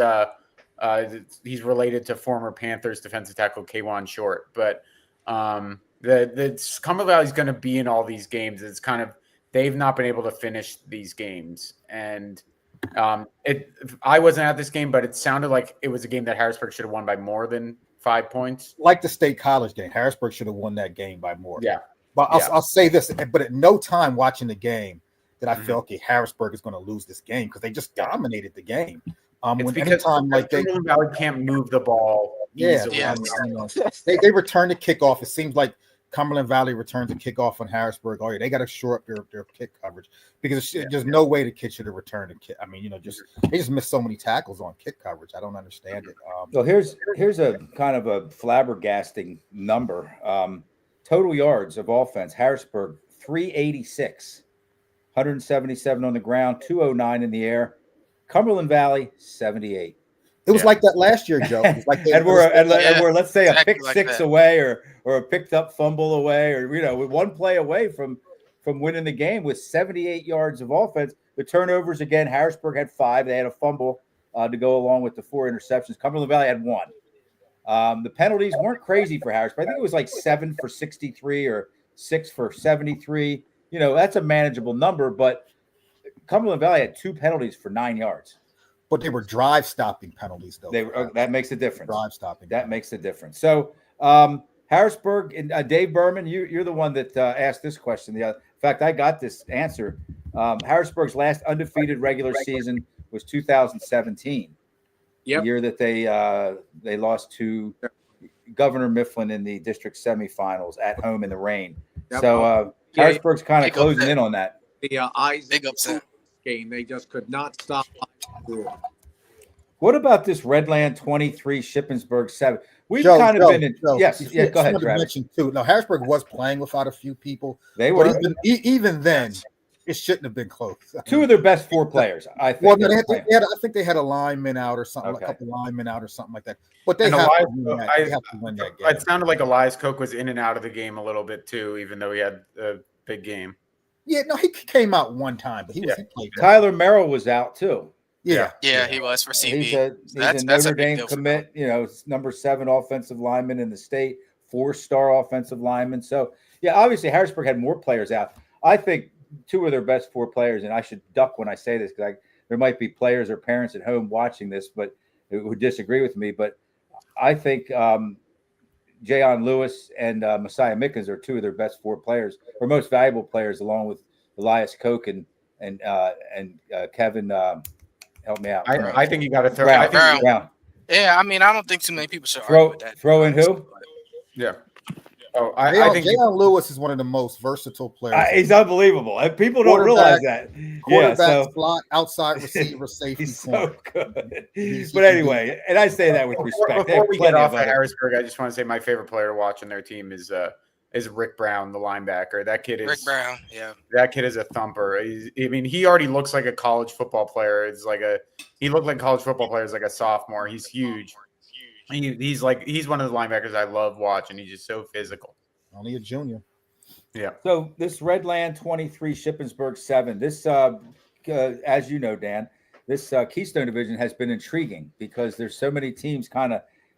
related to former Panthers defensive tackle K'Wan Short, but the Cumberland Valley is going to be in all these games. It's kind of, they've not been able to finish these games, and I wasn't at this game, but it sounded like it was a game that Harrisburg should have won by more than 5 points. Like the State College game, Harrisburg should have won that game by more. Yeah. But I'll say this, but at no time watching the game did I feel, okay, Harrisburg is going to lose this game, because they just dominated the game. It's because Cumberland Valley can't move the ball easily. Yeah. You know, they return the kickoff. It seems like Cumberland Valley returns a kickoff on Harrisburg. Oh yeah, they got to shore up their kick coverage, because there's no way the kid should have returned a kick. I mean, you know, they just missed so many tackles on kick coverage. I don't understand it. So here's a kind of a flabbergasting number. Total yards of offense: Harrisburg 386, 177 on the ground, 209 in the air. Cumberland Valley 78. It was like that last year, Joe. It was like and we're let's say exactly a pick like six that. away, or a picked up fumble away, or, you know, with one play away from winning the game with 78 yards of offense. the turnovers, again, Harrisburg had 5. They had a fumble to go along with the 4 interceptions. Cumberland Valley had 1. The penalties weren't crazy for Harrisburg. I think it was like 7 for 63 or 6 for 73. That's a manageable number, but Cumberland Valley had 2 penalties for 9 yards. But they were drive stopping penalties, though. That makes a difference. Drive stopping. That makes a difference. So Harrisburg and Dave Berman, you're the one that asked this question. In fact, I got this answer. Harrisburg's last undefeated regular season was 2017. Yep. The year that they lost to Governor Mifflin in the district semifinals at home in the rain. Yep. So Harrisburg's kind of closing in on that. The Isaac Big upset game, they just could not stop. What about this Redland 23, Shippensburg 7? We've Joe, kind of been in. Joe, Yes, yeah, go ahead, to Travis. mention too. Now, Harrisburg was playing without a few people. They but were even then, it shouldn't have been close. 2 of their best 4 players, I think. Well, I think they had a lineman out or something, Okay. a couple linemen out or something like that. But they And have to Elias- win that game. It sounded like Elias Koch was in and out of the game a little bit too, even though he had a big game. Yeah, no, he came out one time, but he played. Tyler Merrill was out too. Yeah. Yeah, he was for CB. He's a That's a Notre big Dame deal for commit. Number 7 offensive lineman in the state, 4-star offensive lineman. So yeah, obviously Harrisburg had more players out. I think 2 of their best 4 players, and I should duck when I say this because there might be players or parents at home watching this, but who disagree with me. But I think Jayon Lewis and Messiah Mickens are 2 of their best 4 players, or most valuable players, along with Elias Koch and Kevin. Help me out. I think you got to throw. Brown. I think Brown. Yeah, I mean, I don't think too many people should argue with that. Throw in who? yeah. Oh, I think Jayon Lewis is one of the most versatile players. He's unbelievable. And people don't realize that. Quarterback, slot, outside receiver, safety. He's corner. so good. But anyway, and I say that with respect. Before we get off of other- Harrisburg, I just want to say my favorite player to watch on their team is Rick Brown, the linebacker. That kid is Rick Brown, yeah. That kid is a thumper. He already looks like a college football player. He looked like a college football player as like a sophomore. He's huge. He's one of the linebackers I love watching. He's just so physical. Only a junior. Yeah. So this Redland 23, Shippensburg 7. This, as you know, Dan, this Keystone Division has been intriguing because there's so many teams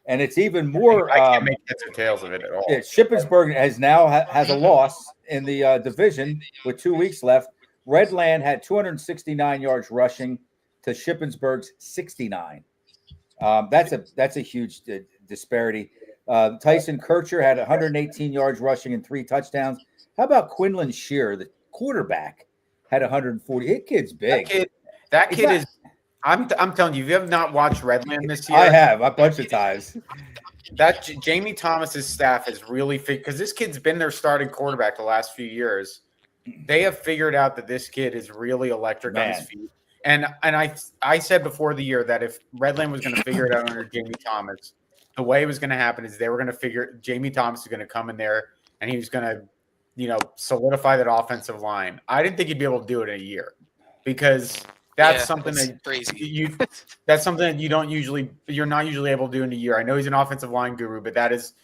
and it's even more. I can't make heads or tails of it at all. Yeah, Shippensburg has a loss in the division with 2 weeks left. Redland had 269 yards rushing to Shippensburg's 69. That's a huge disparity. Tyson Kircher had 118 yards rushing and 3 touchdowns. How about Quinlan Shear, the quarterback, had 140? That kid's big. That kid is. I'm telling you, if you have not watched Redland this year, I have a bunch of times. That Jamie Thomas's staff has really figured, because this kid's been their starting quarterback the last few years. They have figured out that this kid is really electric on his feet. And I said before the year that if Redland was going to figure it out under Jamie Thomas, the way it was going to happen is they were going to figure Jamie Thomas is going to come in there and he was going to, solidify that offensive line. I didn't think he'd be able to do it in a year because that's something that crazy. That's something that you're not usually able to do in a year. I know he's an offensive line guru, but that is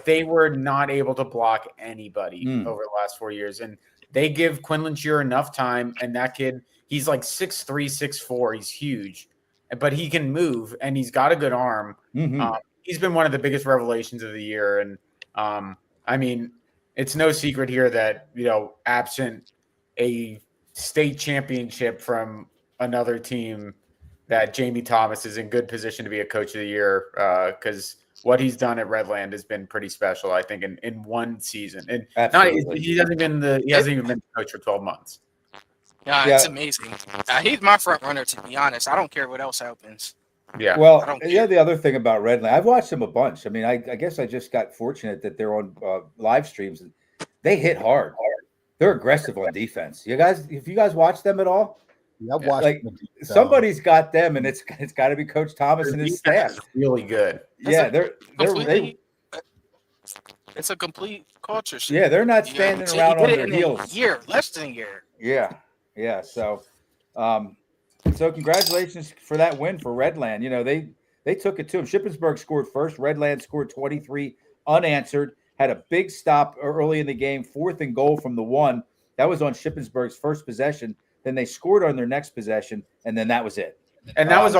they were not able to block anybody over the last 4 years. And they give Quinlan Shear enough time, and that kid, he's like 6'3", 6'4". He's huge, but he can move, and he's got a good arm. Mm-hmm. He's been one of the biggest revelations of the year. And I mean, it's no secret here that, absent a state championship from another team, that Jamie Thomas is in good position to be a coach of the year because what he's done at Redland has been pretty special, I think, in one season. And he hasn't even been the coach for 12 months. Yeah, it's amazing. He's my front runner, to be honest. I don't care what else happens. Yeah. Well, the other thing about Redland, I've watched them a bunch. I mean, I guess I just got fortunate that they're on live streams and they hit hard. They're aggressive on defense. If you guys watch them at all? Yeah, I've watched somebody's got them, and it's got to be Coach Thomas and his staff. Really good. Yeah, it's a complete culture shift. Yeah, they're not standing around on their heels. Less than a year. Yeah. So, so congratulations for that win for Redland. They took it to them. Shippensburg scored first. Redland scored 23 unanswered. Had a big stop early in the game, 4th and goal from the 1. That was on Shippensburg's first possession. then they scored on their next possession, and then that was it. And that was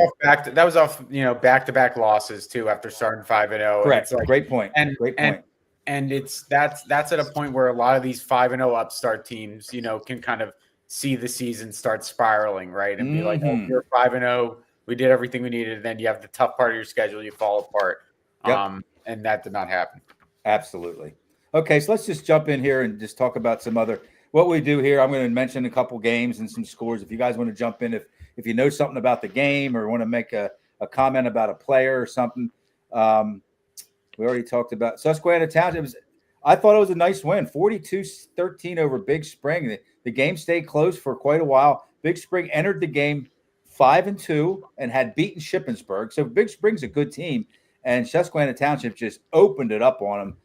off back-to-back losses too after starting 5-0. Correct. Like, Great point. Great point. And that's at a point where a lot of these 5-0 upstart teams, can kind of see the season start spiraling, right? And be like, oh, you're 5-0, we did everything we needed, and then you have the tough part of your schedule, you fall apart. Yep. And that did not happen. Absolutely. Okay, so let's just jump in here and just talk about some other what we do here. I'm going to mention a couple games and some scores. If you guys want to jump in, if you know something about the game or want to make a comment about a player or something. We already talked about Susquehanna Township. I thought it was a nice win, 42-13 over Big Spring. The game stayed close for quite a while. Big Spring entered the game 5-2 and had beaten Shippensburg. So Big Spring's a good team, and Susquehanna Township just opened it up on them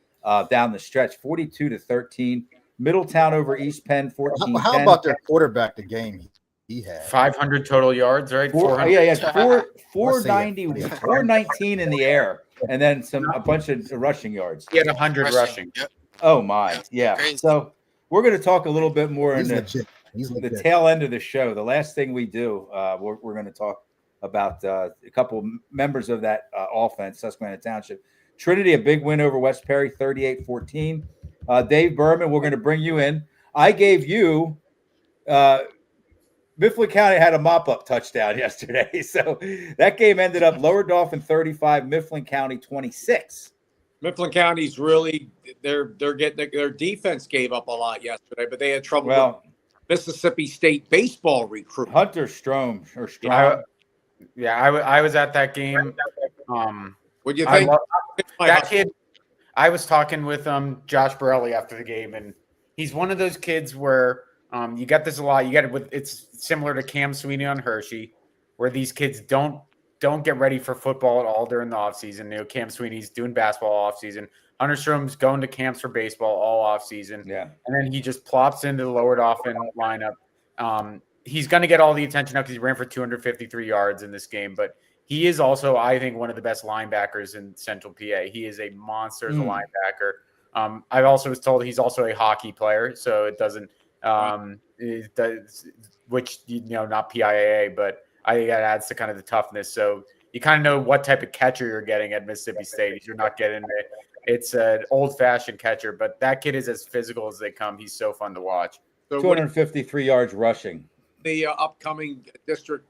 down the stretch, 42-13. Middletown over East Penn, 14-10. How about their quarterback? The game he had 500 total yards, right? 419 in the air, and then a bunch of rushing yards. He had 100 rushing. Yep. Oh my, yeah. Crazy. So we're going to talk a little bit more in legit. the tail end of the show. The last thing we do, we're going to talk about a couple members of that offense, Susquehanna Township. Trinity, a big win over West Perry, 38-14. Dave Berman, we're going to bring you in. I gave you Mifflin County had a mop-up touchdown yesterday. So that game ended up Lower Dauphin 35, Mifflin County 26. Mifflin County's really they're getting their defense gave up a lot yesterday, but they had trouble with Mississippi State baseball recruit Hunter Strom or Strom. I was at that game. What do you think? That kid. I was talking with Josh Borelli after the game, and he's one of those kids where you get this a lot. You get it with it's similar to Cam Sweeney on Hershey, where these kids don't get ready for football at all during the offseason. Cam Sweeney's doing basketball offseason. Hunter Strom's going to camps for baseball all offseason. Yeah. And then he just plops into the Lower Dauphin lineup. He's going to get all the attention now because he ran for 253 yards in this game, but he is also, I think, one of the best linebackers in Central PA. He is a monster as a linebacker. I also was told he's also a hockey player, so it doesn't which not PIAA, but I think that adds to kind of the toughness. So you kind of know what type of catcher you're getting at Mississippi State. You're not getting it's an old-fashioned catcher, but that kid is as physical as they come. He's so fun to watch. So 253 yards rushing. The upcoming District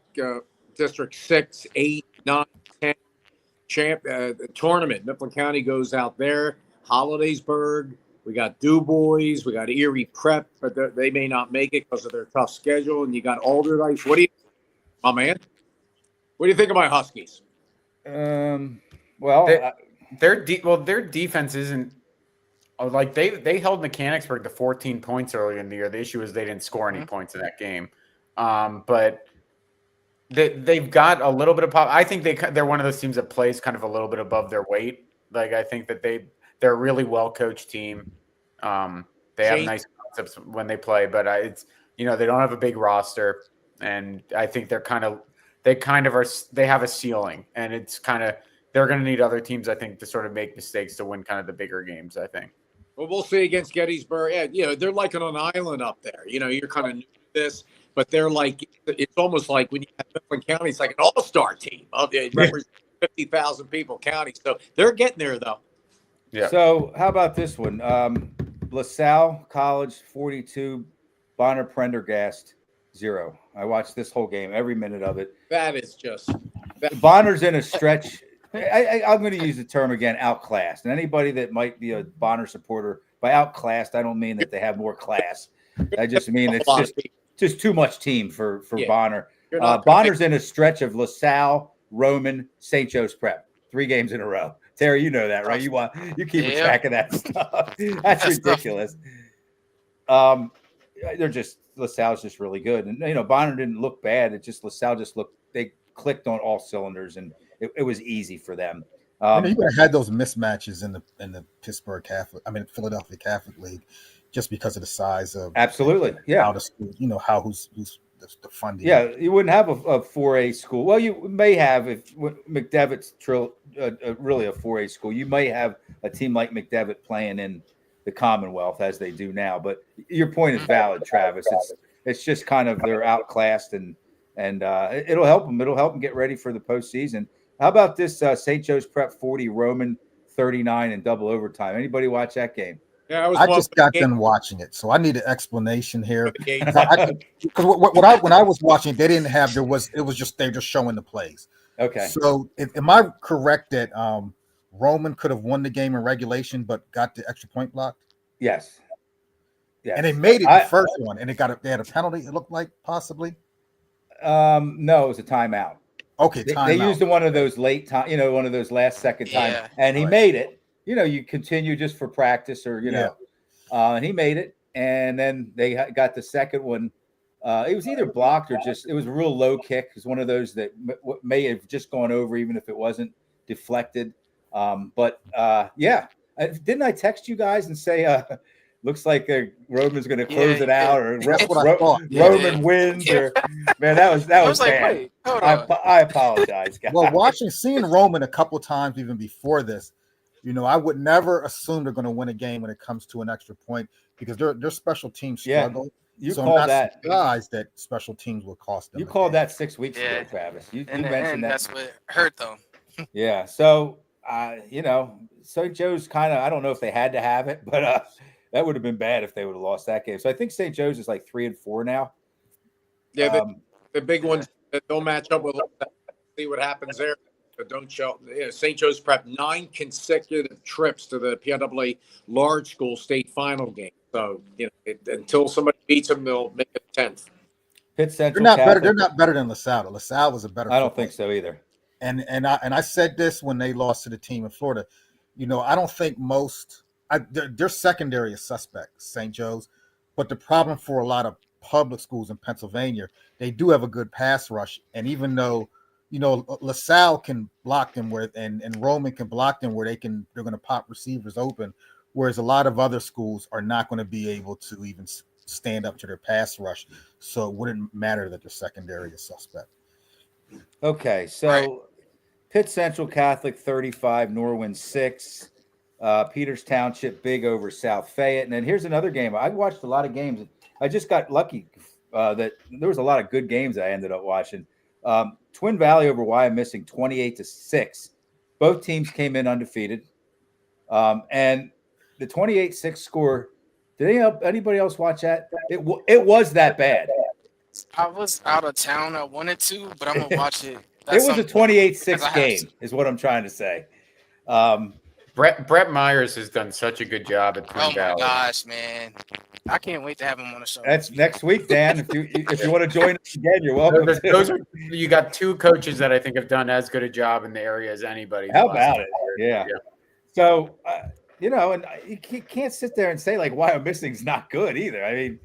6, 8, 9, 10 tournament. Mifflin County goes out there. Hollidaysburg. We got DuBois. We got Erie Prep, but they may not make it because of their tough schedule. And you got Alderdice. What do you, my man? What do you think of my Huskies? Their defense isn't like they held Mechanicsburg to 14 points earlier in the year. The issue is they didn't score any points in that game, but they've got a little bit of pop. I think they're one of those teams that plays kind of a little bit above their weight. Like I think that they're a really well coached team. They have nice concepts when they play, but it's they don't have a big roster, and I think they have a ceiling, and it's kind of they're going to need other teams, I think, to sort of make mistakes to win kind of the bigger games, I think. Well, we'll see against Gettysburg. Yeah, they're like on an island up there. You're kind of new to this, but they're like it's almost like when you have Mifflin County, it's like an all-star team. It represents 50,000 people county, so they're getting there though. Yeah. So how about this one? LaSalle College 42, Bonner Prendergast 0. I watched this whole game, every minute of it. That is just Bonner's in a stretch. I'm going to use the term again, outclassed. And anybody that might be a Bonner supporter, by outclassed, I don't mean that they have more class. I just mean it's just too much team for Bonner. Bonner's in a stretch of LaSalle, Roman, St. Joe's Prep, 3 games in a row. Terry, you know that, right? You keep a track of that stuff. That's ridiculous. LaSalle's just really good, and Bonner didn't look bad. It just LaSalle just looked. They clicked on all cylinders, and it was easy for them. You would have had those mismatches in the Philadelphia Catholic League, just because of the size of absolutely, yeah. How the school, who's the funding. Yeah, you wouldn't have a 4A school. Well, you may have if McDevitt's really a 4A school. You may have a team like McDevitt playing in the Commonwealth as they do now. But your point is valid, Travis. It's just kind of they're outclassed, and it'll help them. It'll help them get ready for the postseason. How about this St. Joe's Prep 40, Roman 39 in double overtime? Anybody watch that game? Yeah, I just got done watching it, so I need an explanation here. Because when I was watching, they didn't have it was just they're just showing the plays. Okay. So am I correct that Roman could have won the game in regulation, but got the extra point blocked? Yes. Yes. And they made it the first one, and they had a penalty. It looked like possibly. No, it was a timeout. Okay, they used one of those late time, one of those last second time, and he made it. You continue just for practice, or and he made it, and then they got the second one. It was either blocked or it was a real low kick. It was one of those that may have just gone over, even if it wasn't deflected. But didn't I text you guys and say, looks like Roman's going to close it out, or Roman wins, or man, that was bad. Like, wait, I apologize, guys. Well, seeing Roman a couple of times even before this, I would never assume they're going to win a game when it comes to an extra point, because their special teams struggle. You so called I'm not that. Surprised that special teams will cost them. You called that 6 weeks ago, Travis. You mentioned that. That's what hurt them. Yeah. So, St. Joe's kind of, I don't know if they had to have it, but that would have been bad if they would have lost that game. So I think St. Joe's is like 3-4 now. Yeah, the big ones that don't match up with. See what happens there. But don't show. St. Joe's Prep 9 consecutive trips to the PIAA large school state final game. So until somebody beats them, they'll make it 10th. Pitt Central. They're not better than LaSalle. LaSalle was a better. I don't think so either. And I said this when they lost to the team in Florida. I don't think their secondary is suspect, St. Joe's, but the problem for a lot of public schools in Pennsylvania, they do have a good pass rush, and even though LaSalle can block them and Roman can block them where they're going to pop receivers open, whereas a lot of other schools are not going to be able to even stand up to their pass rush. So it wouldn't matter that their secondary is suspect. Okay, so Pitt Central Catholic 35, Norwin 6, Peters Township big over South Fayette. And then here's another game. I watched a lot of games. I just got lucky that there was a lot of good games I ended up watching. Twin Valley over Wyomissing 28-6. Both teams came in undefeated. And the 28-6 score, did anybody else watch that? It was that bad. I was out of town. I wanted to, but I'm going to watch it. It was a 28-6 game is what I'm trying to say. Brett Myers has done such a good job at Twin Valley. Oh, my gosh, man. I can't wait to have him on the show. That's next week, Dan. If you want to join us again, you're welcome. You got two coaches that I think have done as good a job in the area as anybody. How about it? Yeah. So, and you can't sit there and say like Wyomissing's not good either. I mean,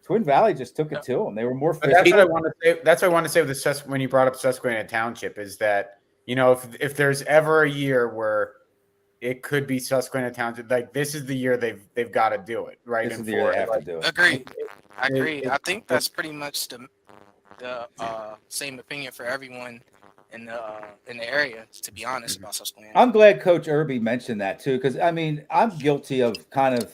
Twin Valley just took it to them. They were more physical. That's what I want to say. That's what I want to say with when you brought up Susquehanna Township is that if there's ever a year where it could be Susquehanna Township, like this is the year they've got to do it, right? This is the year they have to do it. Agree. I think that's pretty much the same opinion for everyone in the area, to be honest, about Susquehanna. I'm glad Coach Erby mentioned that too, because I mean I'm guilty of kind of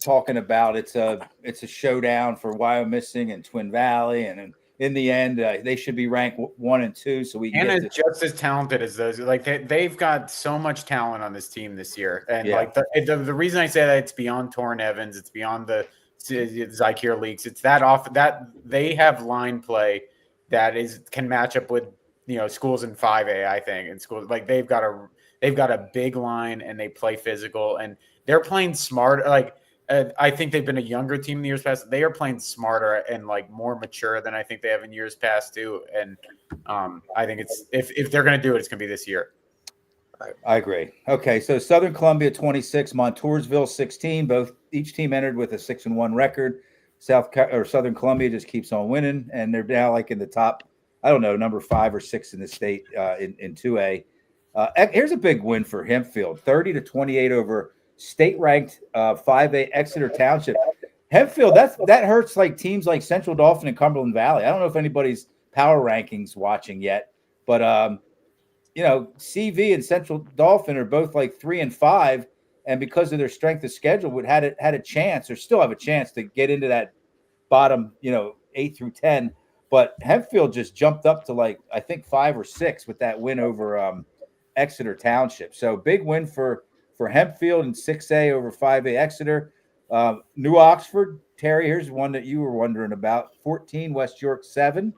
talking about it's a showdown for Wyomissing and Twin Valley, and in the end they should be ranked 1 and 2, so we can get just as talented as those. Like they've got so much talent on this team this year, and like the reason I say that it's beyond Torrin Evans, it's beyond the Zykir Leaks. It's that they have line play that can match up with schools in 5A. I think in schools like they've got a big line and they play physical and they're playing smart. Like I think they've been a younger team in the years past. They are playing smarter and like more mature than I think they have in years past too. And I think it's if they're going to do it, it's going to be this year. I agree. Okay, so Southern Columbia 26, Montoursville 16. Each team entered with a 6-1 record. Southern Columbia just keeps on winning, and they're now like in the top. I don't know, number 5 or 6 in the state in 2A. Here's a big win for Hempfield, 30-28 over state-ranked 5A Exeter Township. Hempfield, that hurts like teams like Central Dauphin and Cumberland Valley. I don't know if anybody's power rankings watching yet, but CV and Central Dauphin are both like 3 and 5, and because of their strength of schedule, had a chance or still have a chance to get into that bottom, 8 through 10. But Hempfield just jumped up to like, I think 5 or 6 with that win over Exeter Township. So big win for Hempfield in 6A over 5A Exeter. New Oxford, Terry, here's one that you were wondering about. 14, West York 7.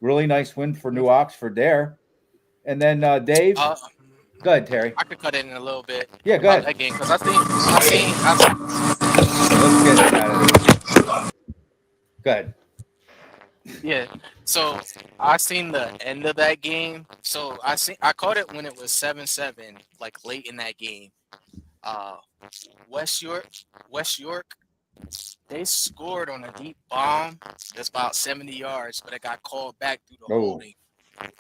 Really nice win for New Oxford there. And then Dave, go ahead, Terry. I could cut in a little bit Yeah, go about ahead. that game because I seen. Let's get it out of it. Go ahead. Yeah. So I seen the end of that game. So I caught it when it was 7-7, like late in that game. West York, they scored on a deep bomb that's about 70 yards, but it got called back due to holding.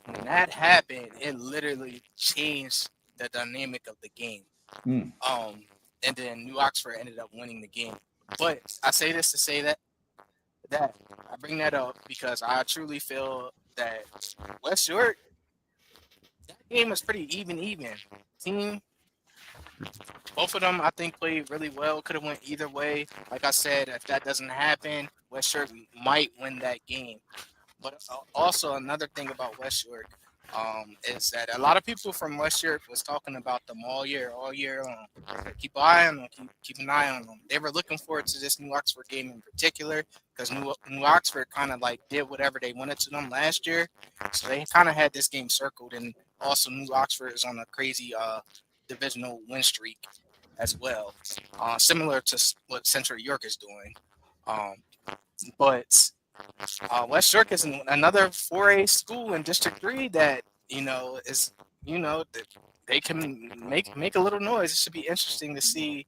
When that happened, it literally changed the dynamic of the game. And then New Oxford ended up winning the game. But I say this to say that I bring that up because I truly feel that West York, that game was pretty even. Team, both of them I think played really well. Could have went either way. Like I said, if that doesn't happen, West York might win that game. But also another thing about West York is that a lot of people from West York was talking about them all year long. Keep an eye on them. Keep an eye on them. They were looking forward to this New Oxford game in particular because New Oxford kind of like did whatever they wanted to them last year. So they kind of had this game circled. And also New Oxford is on a crazy divisional win streak as well, similar to what Central York is doing. But West York is another 4A school in District 3 that, is, they can make a little noise. It should be interesting to see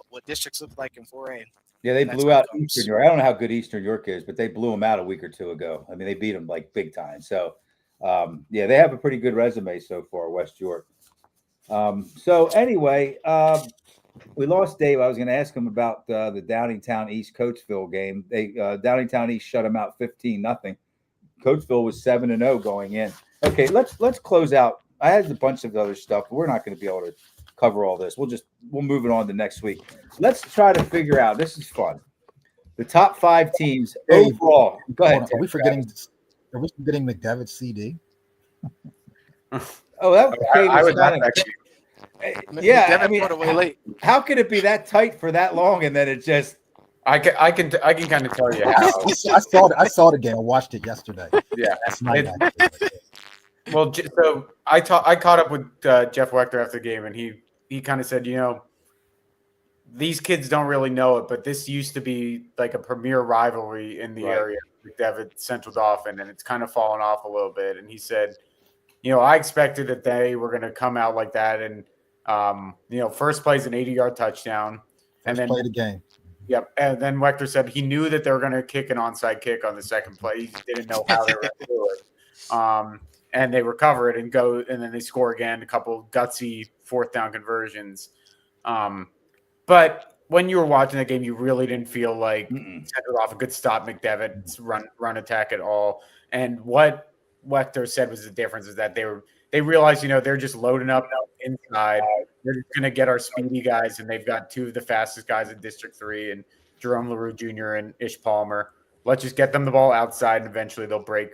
what districts look like in 4A. Yeah, they blew out Eastern York. I don't know how good Eastern York is, but they blew them out a week or two ago. I mean, they beat them like big time. So, yeah, they have a pretty good resume so far, West York. So anyway, we lost Dave. I was going to ask him about the Downingtown East Coatesville game. Downingtown East shut them out 15-0. Coatesville was 7-0 going in. Okay, let's close out. I had a bunch of other stuff, but we're not going to be able to cover all this. We'll move it on to next week. Let's try to figure out. This is fun. The top 5 teams overall. Go ahead. Are we forgetting McDevitt's CD? Oh, that I would not actually. Yeah, I mean, how could it be that tight for that long and then it just? I can kind of tell you how. I saw the game. I watched it yesterday. Yeah, that's nice. Well, so I caught up with Jeff Wechter after the game, and he kind of said, these kids don't really know it, but this used to be like a premier rivalry in the area, McDevitt Central Dauphin, and it's kind of fallen off a little bit. And he said, I expected that they were going to come out like that, and first play's an 80-yard touchdown, and then play the game. Yep, and then Wechter said he knew that they were going to kick an onside kick on the second play. He just didn't know how they were going to do it. And they recover it and go, and then they score again. A couple gutsy 4th down conversions. But when you were watching that game, you really didn't feel like Central Dauphin could stop McDevitt's run attack at all. And what Wechter said was the difference is that they realized, they're just loading up inside. They're just going to get our speedy guys, and they've got 2 of the fastest guys in District 3, and Jerome LaRue Jr. and Ish Palmer. Let's just get them the ball outside, and eventually they'll break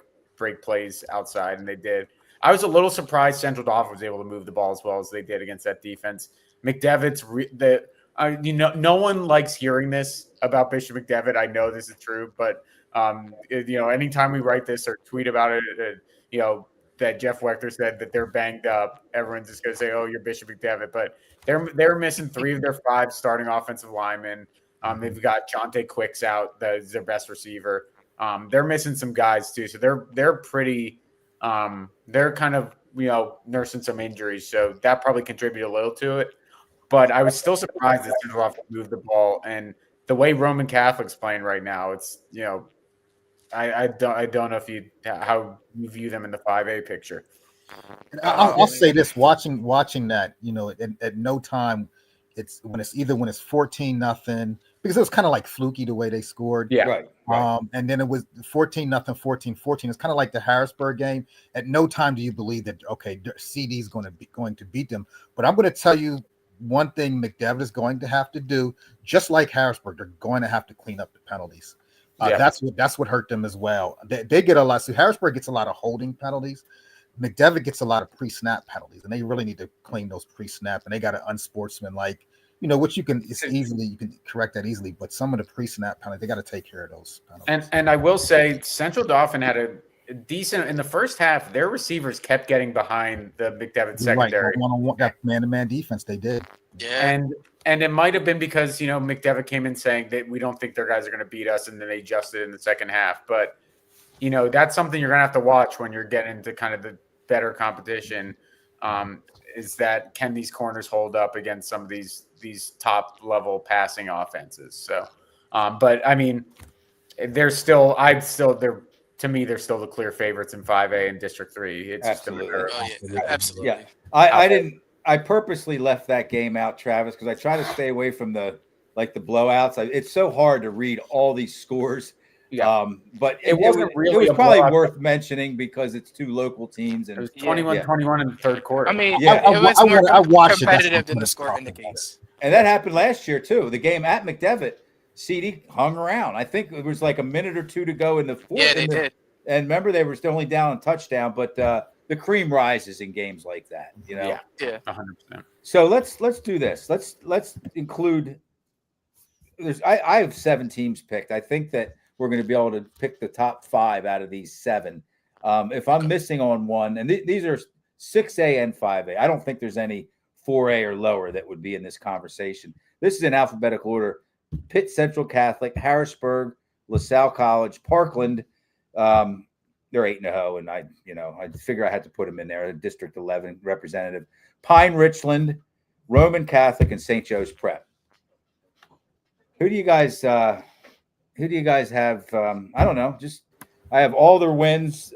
plays outside, and they did. I was a little surprised Central Dauphin was able to move the ball as well as they did against that defense. McDevitt's no one likes hearing this about Bishop McDevitt. I know this is true, but anytime we write this or tweet about it, that Jeff Wechter said that they're banged up, everyone's just going to say, "Oh, you're Bishop McDevitt," but they're missing 3 of their 5 starting offensive linemen. They've got Jonte Quicks out, that's their best receiver. They're missing some guys too, so they're pretty. They're kind of nursing some injuries, so that probably contributed a little to it. But I was still surprised that Central Dauphin moved the ball, and the way Roman Catholic's playing right now, it's I don't know how you view them in the 5A picture. I'll say this: watching that, at no time, it's when it's 14-0, because it was kind of like fluky the way they scored. Yeah, right. And then it was 14-0, 14-14. It's kind of like the Harrisburg game. At no time do you believe that CD is going to beat them. But I'm going to tell you one thing: McDevitt is going to have to do, just like Harrisburg. They're going to have to clean up the penalties. That's what hurt them as well. They get a lot. So Harrisburg gets a lot of holding penalties. McDevitt gets a lot of pre-snap penalties, and they really need to clean those pre-snap. And they got an unsportsmanlike, which you can correct that easily. But some of the pre-snap penalties, they got to take care of those penalties. And I will say, Central Dauphin had a decent in the first half. Their receivers kept getting behind the McDevitt secondary. Right, one-on-one, that man-to-man defense, they did. Yeah. And it might have been because McDevitt came in saying that we don't think their guys are going to beat us, and then they adjusted in the second half. But that's something you're going to have to watch when you're getting into kind of the better competition. Is that can these corners hold up against some of these top level passing offenses? So, but I mean, they're still to me they're still the clear favorites in 5A and District 3. It's Absolutely. Absolutely. Yeah, I didn't. I purposely left that game out, Travis, because I try to stay away from the blowouts. It's so hard to read all these scores. Yeah. But it wasn't really. It was probably worth mentioning because it's two local teams, and it was 21-21 in the third quarter. I mean, Yeah. it was more watched competitive it. than the score indicates. And that happened last year too. The game at McDevitt, CD hung around. I think it was like a minute or two to go in the fourth. Yeah, they did. And remember, they were still only down a touchdown, but the cream rises in games like that. Yeah, 100%. So let's do this. Let's include. I have 7 teams picked. I think that we're going to be able to pick the top 5 out of these 7. If I'm missing on one, and these are 6A and 5A, I don't think there's any 4A or lower that would be in this conversation. This is in alphabetical order: Pitt Central Catholic, Harrisburg, LaSalle College, Parkland. They're 8-0, and I figure I had to put them in there. A District 11 representative, Pine Richland, Roman Catholic, and St. Joe's Prep. Who do you guys have? I don't know. I have all their wins,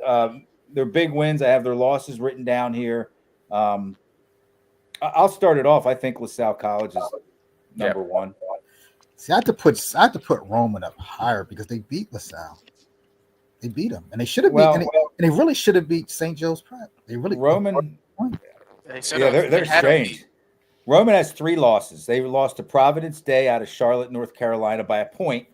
their big wins. I have their losses written down here. I'll start it off. I think LaSalle College is number 1. See, I had to put Roman up higher because they beat LaSalle. They beat them, and they should have and they really should have beat St. Joe's Prep. They really Roman. They're strange. Roman has 3 losses. They lost to Providence Day out of Charlotte, North Carolina by a point.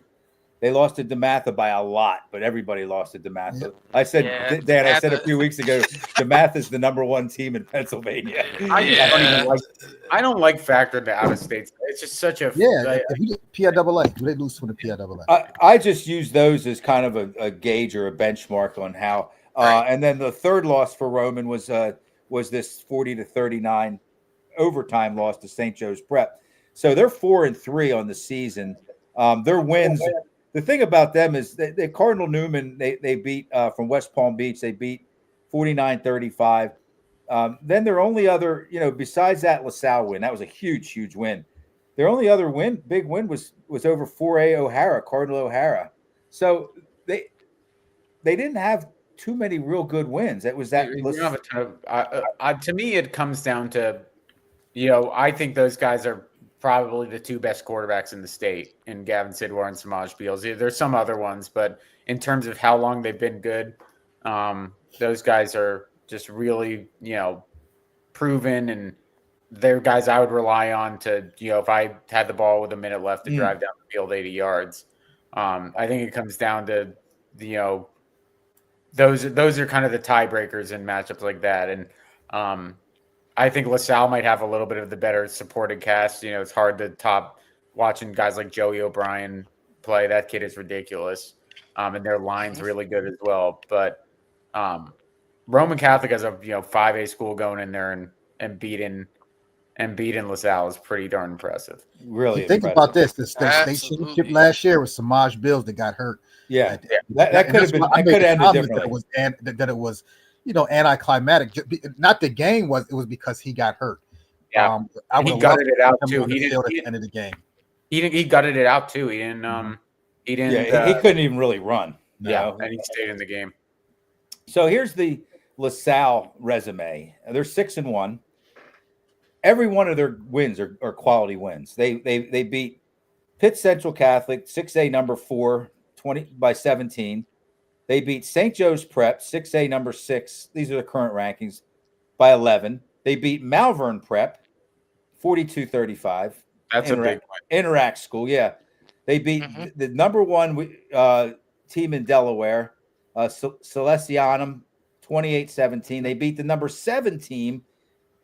They lost to DeMatha by a lot, but everybody lost to DeMatha. Yeah. I said, Dan, I said a few weeks ago, DeMatha is the number 1 team in Pennsylvania. I don't like factoring the out of states. It's just such a PIAA. Do they lose to the PIAA? I just use those as kind of a gauge or a benchmark on how. And then the third loss for Roman was this 40-39 overtime loss to St. Joe's Prep. So they're 4-3 on the season. Their wins. The thing about them is they Cardinal Newman, they beat from West Palm Beach. They beat 49-35. Then their only other, besides that LaSalle win, that was a huge win. Their only other big win was over 4A O'Hara, Cardinal O'Hara. So they didn't have too many real good wins. It was that. To me, it comes down to, I think those guys are probably the 2 best quarterbacks in the state, in Gavin Sidwar and Samaj Beals. There's some other ones, but in terms of how long they've been good, those guys are just really, proven, and they're guys I would rely on to, if I had the ball with a minute left to drive down the field 80 yards. I think it comes down to, those are kind of the tiebreakers in matchups like that. And I think LaSalle might have a little bit of the better supported cast. It's hard to top watching guys like Joey O'Brien play. That kid is ridiculous. And their line's really good as well. But Roman Catholic has a 5A school going in there and beating LaSalle is pretty darn impressive. Really, think about this. The state championship last year was Samaj Bills that got hurt. Yeah, that could have been. I could have ended differently. That it was anticlimactic. Not the game was. It was because he got hurt. Yeah, he gutted it out too. He didn't at the end of the game. He gutted it out too. He didn't. He didn't. Yeah, he couldn't even really run. Yeah, and he stayed in the game. So here's the LaSalle resume. They're 6-1. Every one of their wins are quality wins. They beat Pitt Central Catholic, 6A number 4, 20-17. They beat St. Joe's Prep, 6A number 6. These are the current rankings, by 11. They beat Malvern Prep, 42-35. That's a big one. Interact School, yeah. They beat the number 1 team in Delaware, Salesianum, 28-17. They beat the number 7 team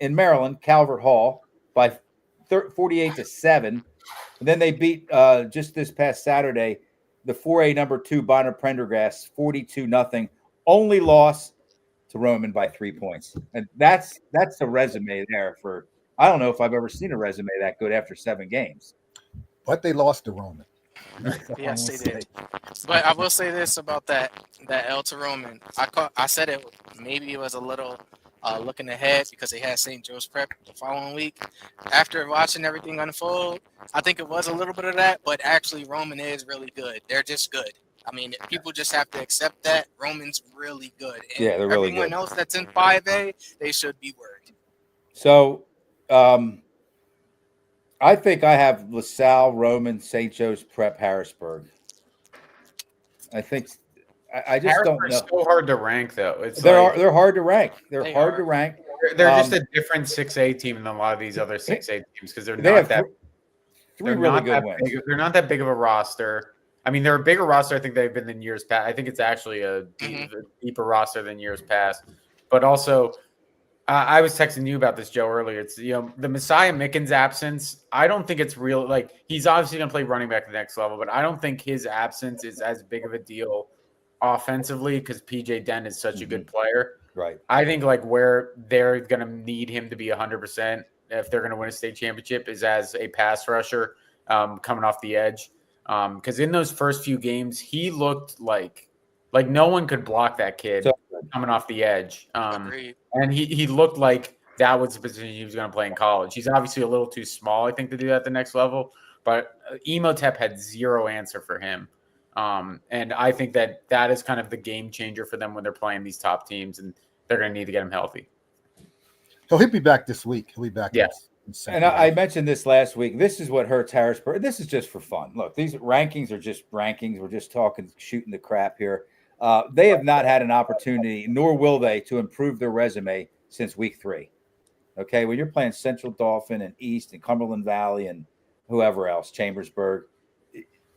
in Maryland, Calvert Hall, by 48-7. And then they beat just this past Saturday the 4A number 2 Bonner Prendergast 42-0. Only loss to Roman by 3 points, and that's the resume there for. I don't know if I've ever seen a resume that good after 7 games. But they lost to Roman. Yes, they did. But I will say this about that L to Roman. I said it maybe it was a little looking ahead because they had St. Joe's Prep the following week. After watching everything unfold, I think it was a little bit of that, but actually Roman is really good. They're just good. I mean, people just have to accept that Roman's really good. And Yeah, they're really everyone good. else that's in 5A, they should be worried. So, I think I have LaSalle, Roman, St. Joe's Prep, Harrisburg. I think I just don't know. So hard to rank though. It's They're hard to rank. They're They hard are. to rank. they're just a different 6A team than a lot of these other 6A teams because They they're have not that. three They're really not good that wins. big. They're not that big of a roster. I mean, they're a bigger roster. I think they've been than years past. I think it's actually a deeper roster than years past. But also, I was texting you about this, Joe, earlier. It's the Messiah Mickens absence. I don't think it's real. Like he's obviously going to play running back at the next level, but I don't think his absence is as big of a deal offensively because PJ Dent is such a good player. Right. I think like where they're going to need him to be 100% if they're going to win a state championship is as a pass rusher coming off the edge. Because in those first few games, he looked like no one could block that kid coming off the edge. Agreed. And he looked like that was the position he was going to play in college. He's obviously a little too small, I think, to do that at the next level. But Emotep had zero answer for him. And I think that is kind of the game changer for them when they're playing these top teams, and they're going to need to get him healthy. He'll be back this week. He'll be back. Yes. And I mentioned this last week. This is what hurts Harrisburg. This is just for fun. Look, these rankings are just rankings. We're just talking, shooting the crap here. They have not had an opportunity, nor will they, to improve their resume since week 3. Okay, when you're playing Central Dauphin and East and Cumberland Valley and whoever else, Chambersburg,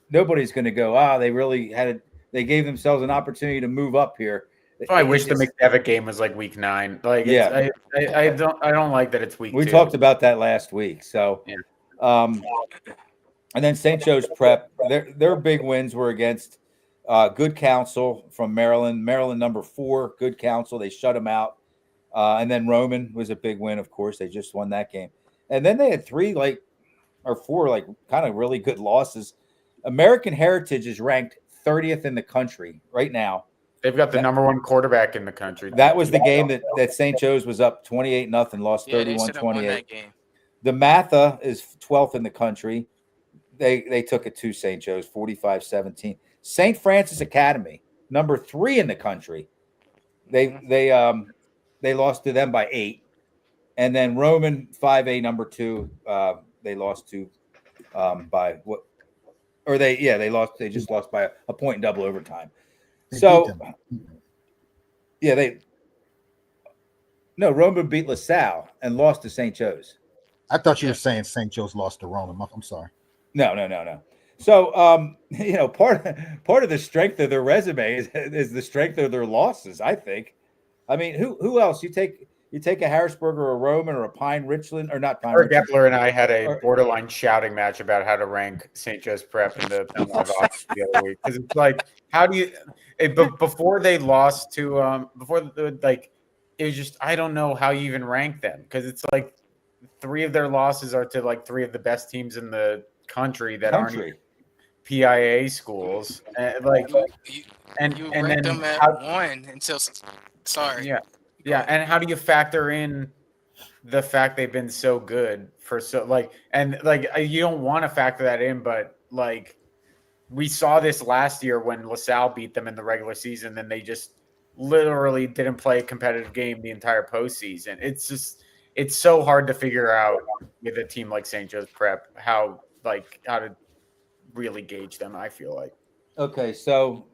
nobody's going to go, they really had it. They gave themselves an opportunity to move up here. I wish the McDevitt game was like week 9. Like, yeah, I don't like that it's week 2. We talked about that last week. So, and then St. Joe's Prep, their big wins were against Good Counsel from Maryland number 4, Good Counsel. They shut them out. And then Roman was a big win, of course. They just won that game. And then they had 3 or 4 kind of really good losses. American Heritage is ranked 30th in the country right now. They've got the number 1 quarterback in the country. That was the game that St. Joe's was up 28-0, lost 31-28. The Matha is 12th in the country. They took it to St. Joe's 45-17. St. Francis Academy, number 3 in the country. They lost to them by 8. And then Roman 5A number 2, they lost to by what? Or they lost. They just lost by a point in double overtime. Roman beat LaSalle and lost to St. Joe's. I thought you were saying St. Joe's lost to Roman. I'm sorry. No. So, part of the strength of their resume is the strength of their losses, I think. I mean, who else? You take a Harrisburg or a Roman or a Pine Richland or not Pine Eric Richland. Epler and I had a borderline shouting match about how to rank St. Joe's Prep in the office the other week. Because it's like, how do you before they lost to it was just I don't know how you even rank them because it's like 3 of their losses are to 3 of the best teams in the country that aren't PIA schools. And you ranked them at 1 until sorry. Yeah, and how do you factor in the fact they've been so good for you don't want to factor that in, but we saw this last year when LaSalle beat them in the regular season, and they just literally didn't play a competitive game the entire postseason. It's so hard to figure out with a team like St. Joe's Prep how to really gauge them. I feel like. Okay, so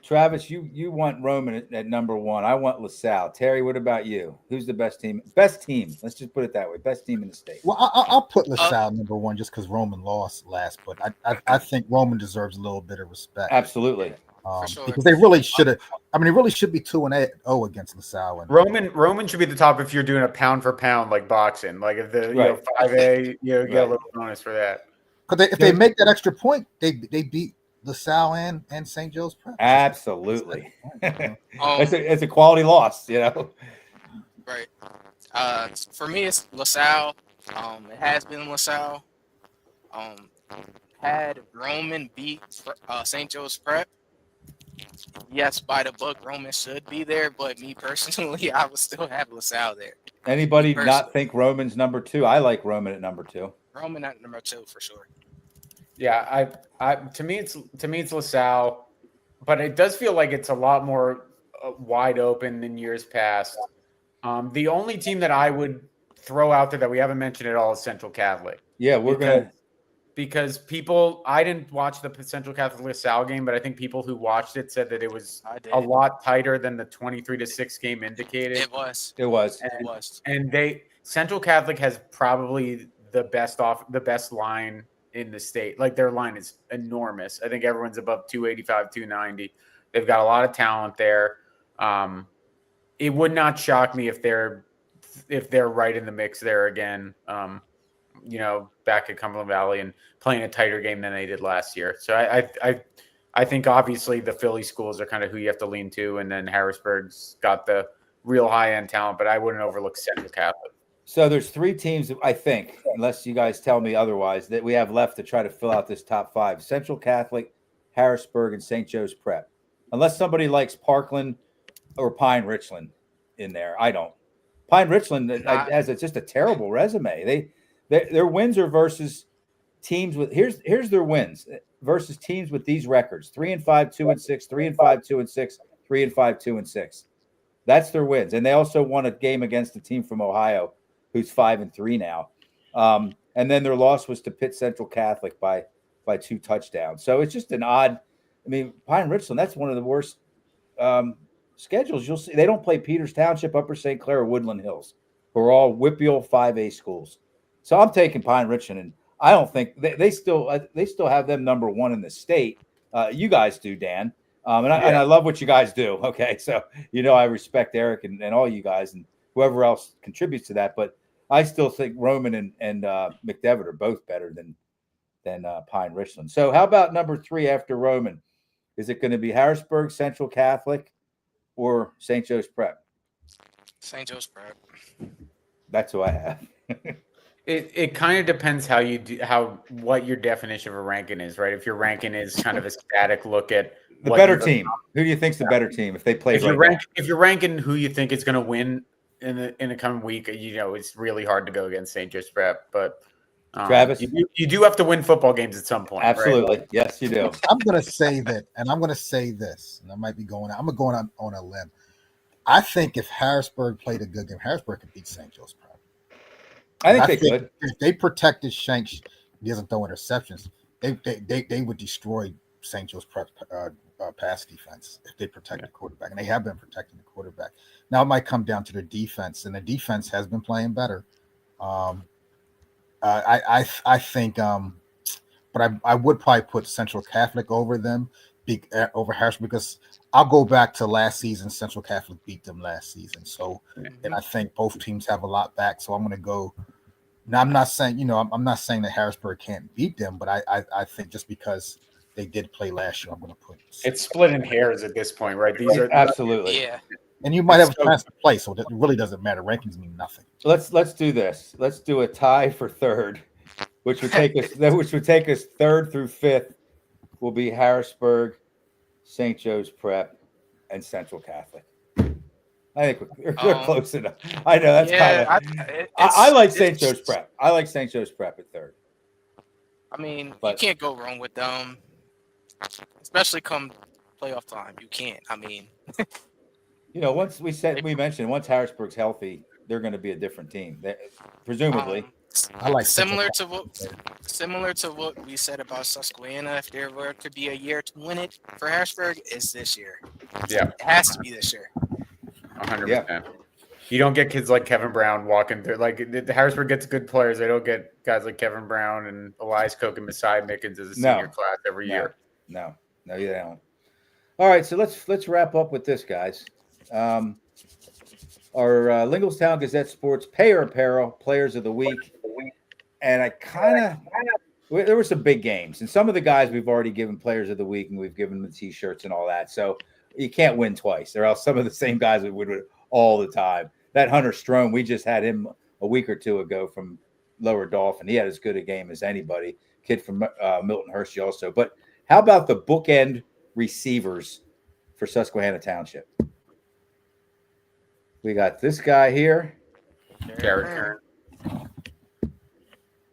Travis, you want Roman at number 1. I want LaSalle. Terry, what about you? Who's the best team? Best team. Let's just put it that way. Best team in the state. Well, I'll put LaSalle number 1 just because Roman lost last, but I think Roman deserves a little bit of respect. Absolutely. sure. Because they really should have. I mean, it really should be 2-0 against LaSalle. And Roman should be the top if you're doing a pound for pound like boxing. Like if the 5A, get a little bonus for that. because if they make that extra point, they beat LaSalle and St. Joe's Prep. Absolutely. It's a quality loss, Right. For me, it's LaSalle. It has been LaSalle. Had Roman beat St. Joe's Prep, yes, by the book, Roman should be there. But me personally, I would still have LaSalle there. Anybody not think Roman's number 2? I like Roman at number 2. Roman at number 2 for sure. Yeah, to me it's LaSalle, but it does feel like it's a lot more wide open than years past. The only team that I would throw out there that we haven't mentioned at all is Central Catholic. Yeah, because people, I didn't watch the Central Catholic LaSalle game, but I think people who watched it said that it was a lot tighter than the 23-6 game indicated. It was. And Central Catholic has probably the best line in the state. Like their line is enormous. I think everyone's above 285, 290. They've got a lot of talent there. It would not shock me if they're right in the mix there again. Back at Cumberland Valley and playing a tighter game than they did last year. So I think obviously the Philly schools are kind of who you have to lean to, and then Harrisburg's got the real high end talent, but I wouldn't overlook Central Catholic. So there's 3 teams, I think, unless you guys tell me otherwise, that we have left to try to fill out this top 5: Central Catholic, Harrisburg, and St. Joe's Prep. Unless somebody likes Parkland or Pine Richland in there, I don't. Pine Richland has just a terrible resume. Their wins are versus teams with here's their wins versus teams with these records: 3-5, 2-6, 3-5, 2-6, 3-5, 2-6. That's their wins, and they also won a game against a team from Ohio who's 5-3 now. And then their loss was to Pitt Central Catholic by 2 touchdowns. So it's just an odd. I mean, Pine Richland, that's one of the worst schedules you'll see. They don't play Peters Township, Upper St. Clair, or Woodland Hills, who are all WPIAL 5A schools. So I'm taking Pine Richland, and I don't think they still have them number 1 in the state. You guys do, Dan, and I love what you guys do. Okay, so I respect Eric and all you guys and whoever else contributes to that. But I still think Roman and McDevitt are both better than Pine Richland. So how about number 3 after Roman? Is it going to be Harrisburg, Central Catholic, or St. Joe's Prep? St. Joe's Prep. That's who I have. It kind of depends what your definition of a ranking is, right? If your ranking is kind of a static look at the better team, who do you think's the better team if they play? If you're ranking who you think is going to win in the coming week, it's really hard to go against St. Joe's Prep. But Travis, you do have to win football games at some point. Absolutely, right? Yes, you do. I'm going to say that, and I'm going to say this, and I might be going out. I'm going on a limb. I think if Harrisburg played a good game, Harrisburg could beat St. Joe's Prep. I think they could. If they protected Shanks, he doesn't throw interceptions. They would destroy St. Joe's Prep pass defense if they protect the quarterback, and they have been protecting the quarterback. Now it might come down to their defense, and the defense has been playing better. I think, but I would probably put Central Catholic over them, over Harrisburg, because I'll go back to last season. Central Catholic beat them last season, and I think both teams have a lot back. So I'm going to go. Now I'm not saying I'm not saying that Harrisburg can't beat them, but I think just because they did play last year, I'm going to put it's splitting hairs at this point, right? These are absolutely And you might have a chance to play, so it really doesn't matter. Rankings mean nothing. Let's do this. Let's do a tie for 3rd, which would take us 3rd through 5th will be Harrisburg, St. Joe's Prep, and Central Catholic. I think they're close enough. I know that's I like St. Joe's Prep. I like St. Joe's Prep at 3rd. I mean, you can't go wrong with them, especially come playoff time. You can't. I mean, once once Harrisburg's healthy, they're going to be a different team. Presumably. I like similar to what we said about Susquehanna. If there were to be a year to win it for Harrisburg, it's this year. Yeah, it has to be this year. 100%. You don't get kids like Kevin Brown walking through. Like the Harrisburg gets good players. They don't get guys like Kevin Brown and Elias Koch and Messiah Mickens as a senior class every year. No, you don't. All right, so let's wrap up with this, guys. Our Lingelstown Gazette Sports Payer Apparel Players of the Week, and there were some big games, and some of the guys we've already given Players of the Week, and we've given them the T-shirts and all that. So you can't win twice. They're all some of the same guys we would all the time. That Hunter Strome, we just had him a week or two ago from Lower Dolphin. He had as good a game as anybody. Kid from Milton Hershey also. But how about the bookend receivers for Susquehanna Township? We got this guy here.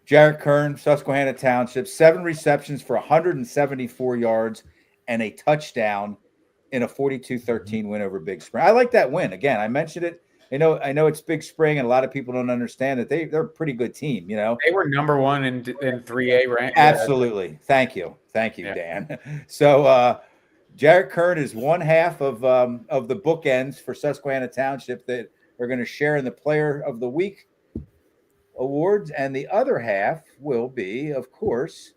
Jarrett Kern, Susquehanna Township, 7 receptions for 174 yards and a touchdown in a 42-13 win over Big Spring. I like that win. Again, I mentioned it. I know it's Big Spring, and a lot of people don't understand that they're a pretty good team. You know, they were number 1 in 3A, right? Absolutely. Thank you, yeah. Dan. So Jarrett Kern is one half of the bookends for Susquehanna Township that are going to share in the Player of the Week awards, and the other half will be, of course,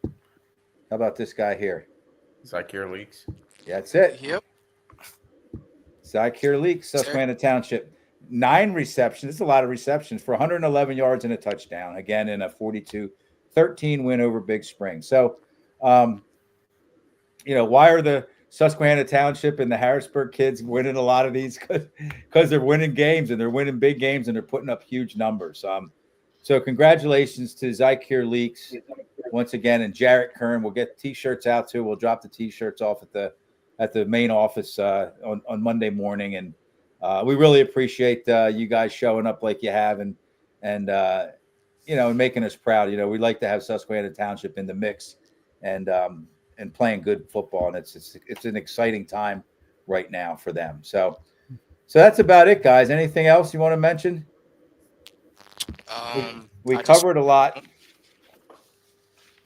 how about this guy here? Zykeer Leaks. That's it. Yep. Zykeer Leaks, Susquehanna Township. 9 receptions. It's a lot of receptions for 111 yards and a touchdown. Again, in a 42-13 win over Big Spring. So, why are the Susquehanna Township and the Harrisburg kids winning a lot of these? Because they're winning games, and they're winning big games, and they're putting up huge numbers. So congratulations to Zykeer Leaks once again, and Jarrett Kern. We'll get T-shirts out too. We'll drop the T-shirts off at the main office on Monday morning, and we really appreciate you guys showing up like you have, and making us proud. We'd like to have Susquehanna Township in the mix, and playing good football, and it's an exciting time right now for them. So that's about it, guys. Anything else you want to mention? We covered a lot.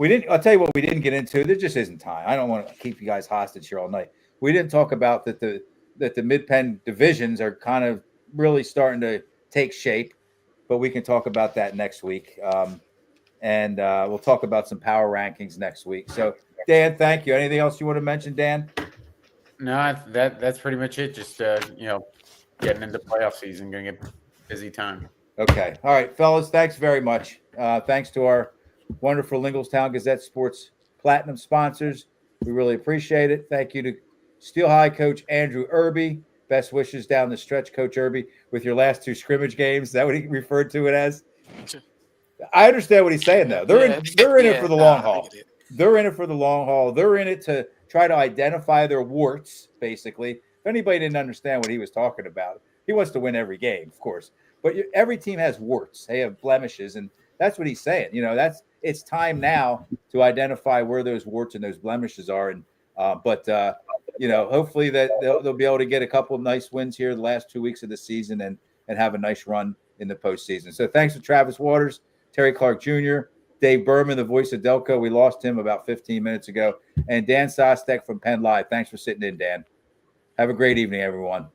I'll tell you what we didn't get into. There just isn't time. I don't want to keep you guys hostage here all night. We didn't talk about that the Mid-Penn divisions are kind of really starting to take shape, but we can talk about that next week. And we'll talk about some power rankings next week. So, Dan, thank you. Anything else you want to mention, Dan? No, that's pretty much it. Just getting into playoff season, going to get busy time. Okay. All right, fellas, thanks very much. Thanks to our wonderful Lingelstown Gazette Sports Platinum sponsors. We really appreciate it. Thank you to Steel High coach Andrew Erby. Best wishes down the stretch, Coach Erby, with your last 2 scrimmage games. Is that what he referred to it as? I understand what he's saying, though. They're in it for the long haul. They're in it for the long haul. They're in it to try to identify their warts, basically. If anybody didn't understand what he was talking about, he wants to win every game, of course. But every team has warts. They have blemishes, and that's what he's saying. It's time now to identify where those warts and those blemishes are. And hopefully that they'll be able to get a couple of nice wins here the last 2 weeks of the season and have a nice run in the postseason. So thanks to Travis Waters, Terry Clark Jr., Dave Berman, the voice of Delco. We lost him about 15 minutes ago. And Dan Sostek from Penn Live. Thanks for sitting in, Dan. Have a great evening, everyone.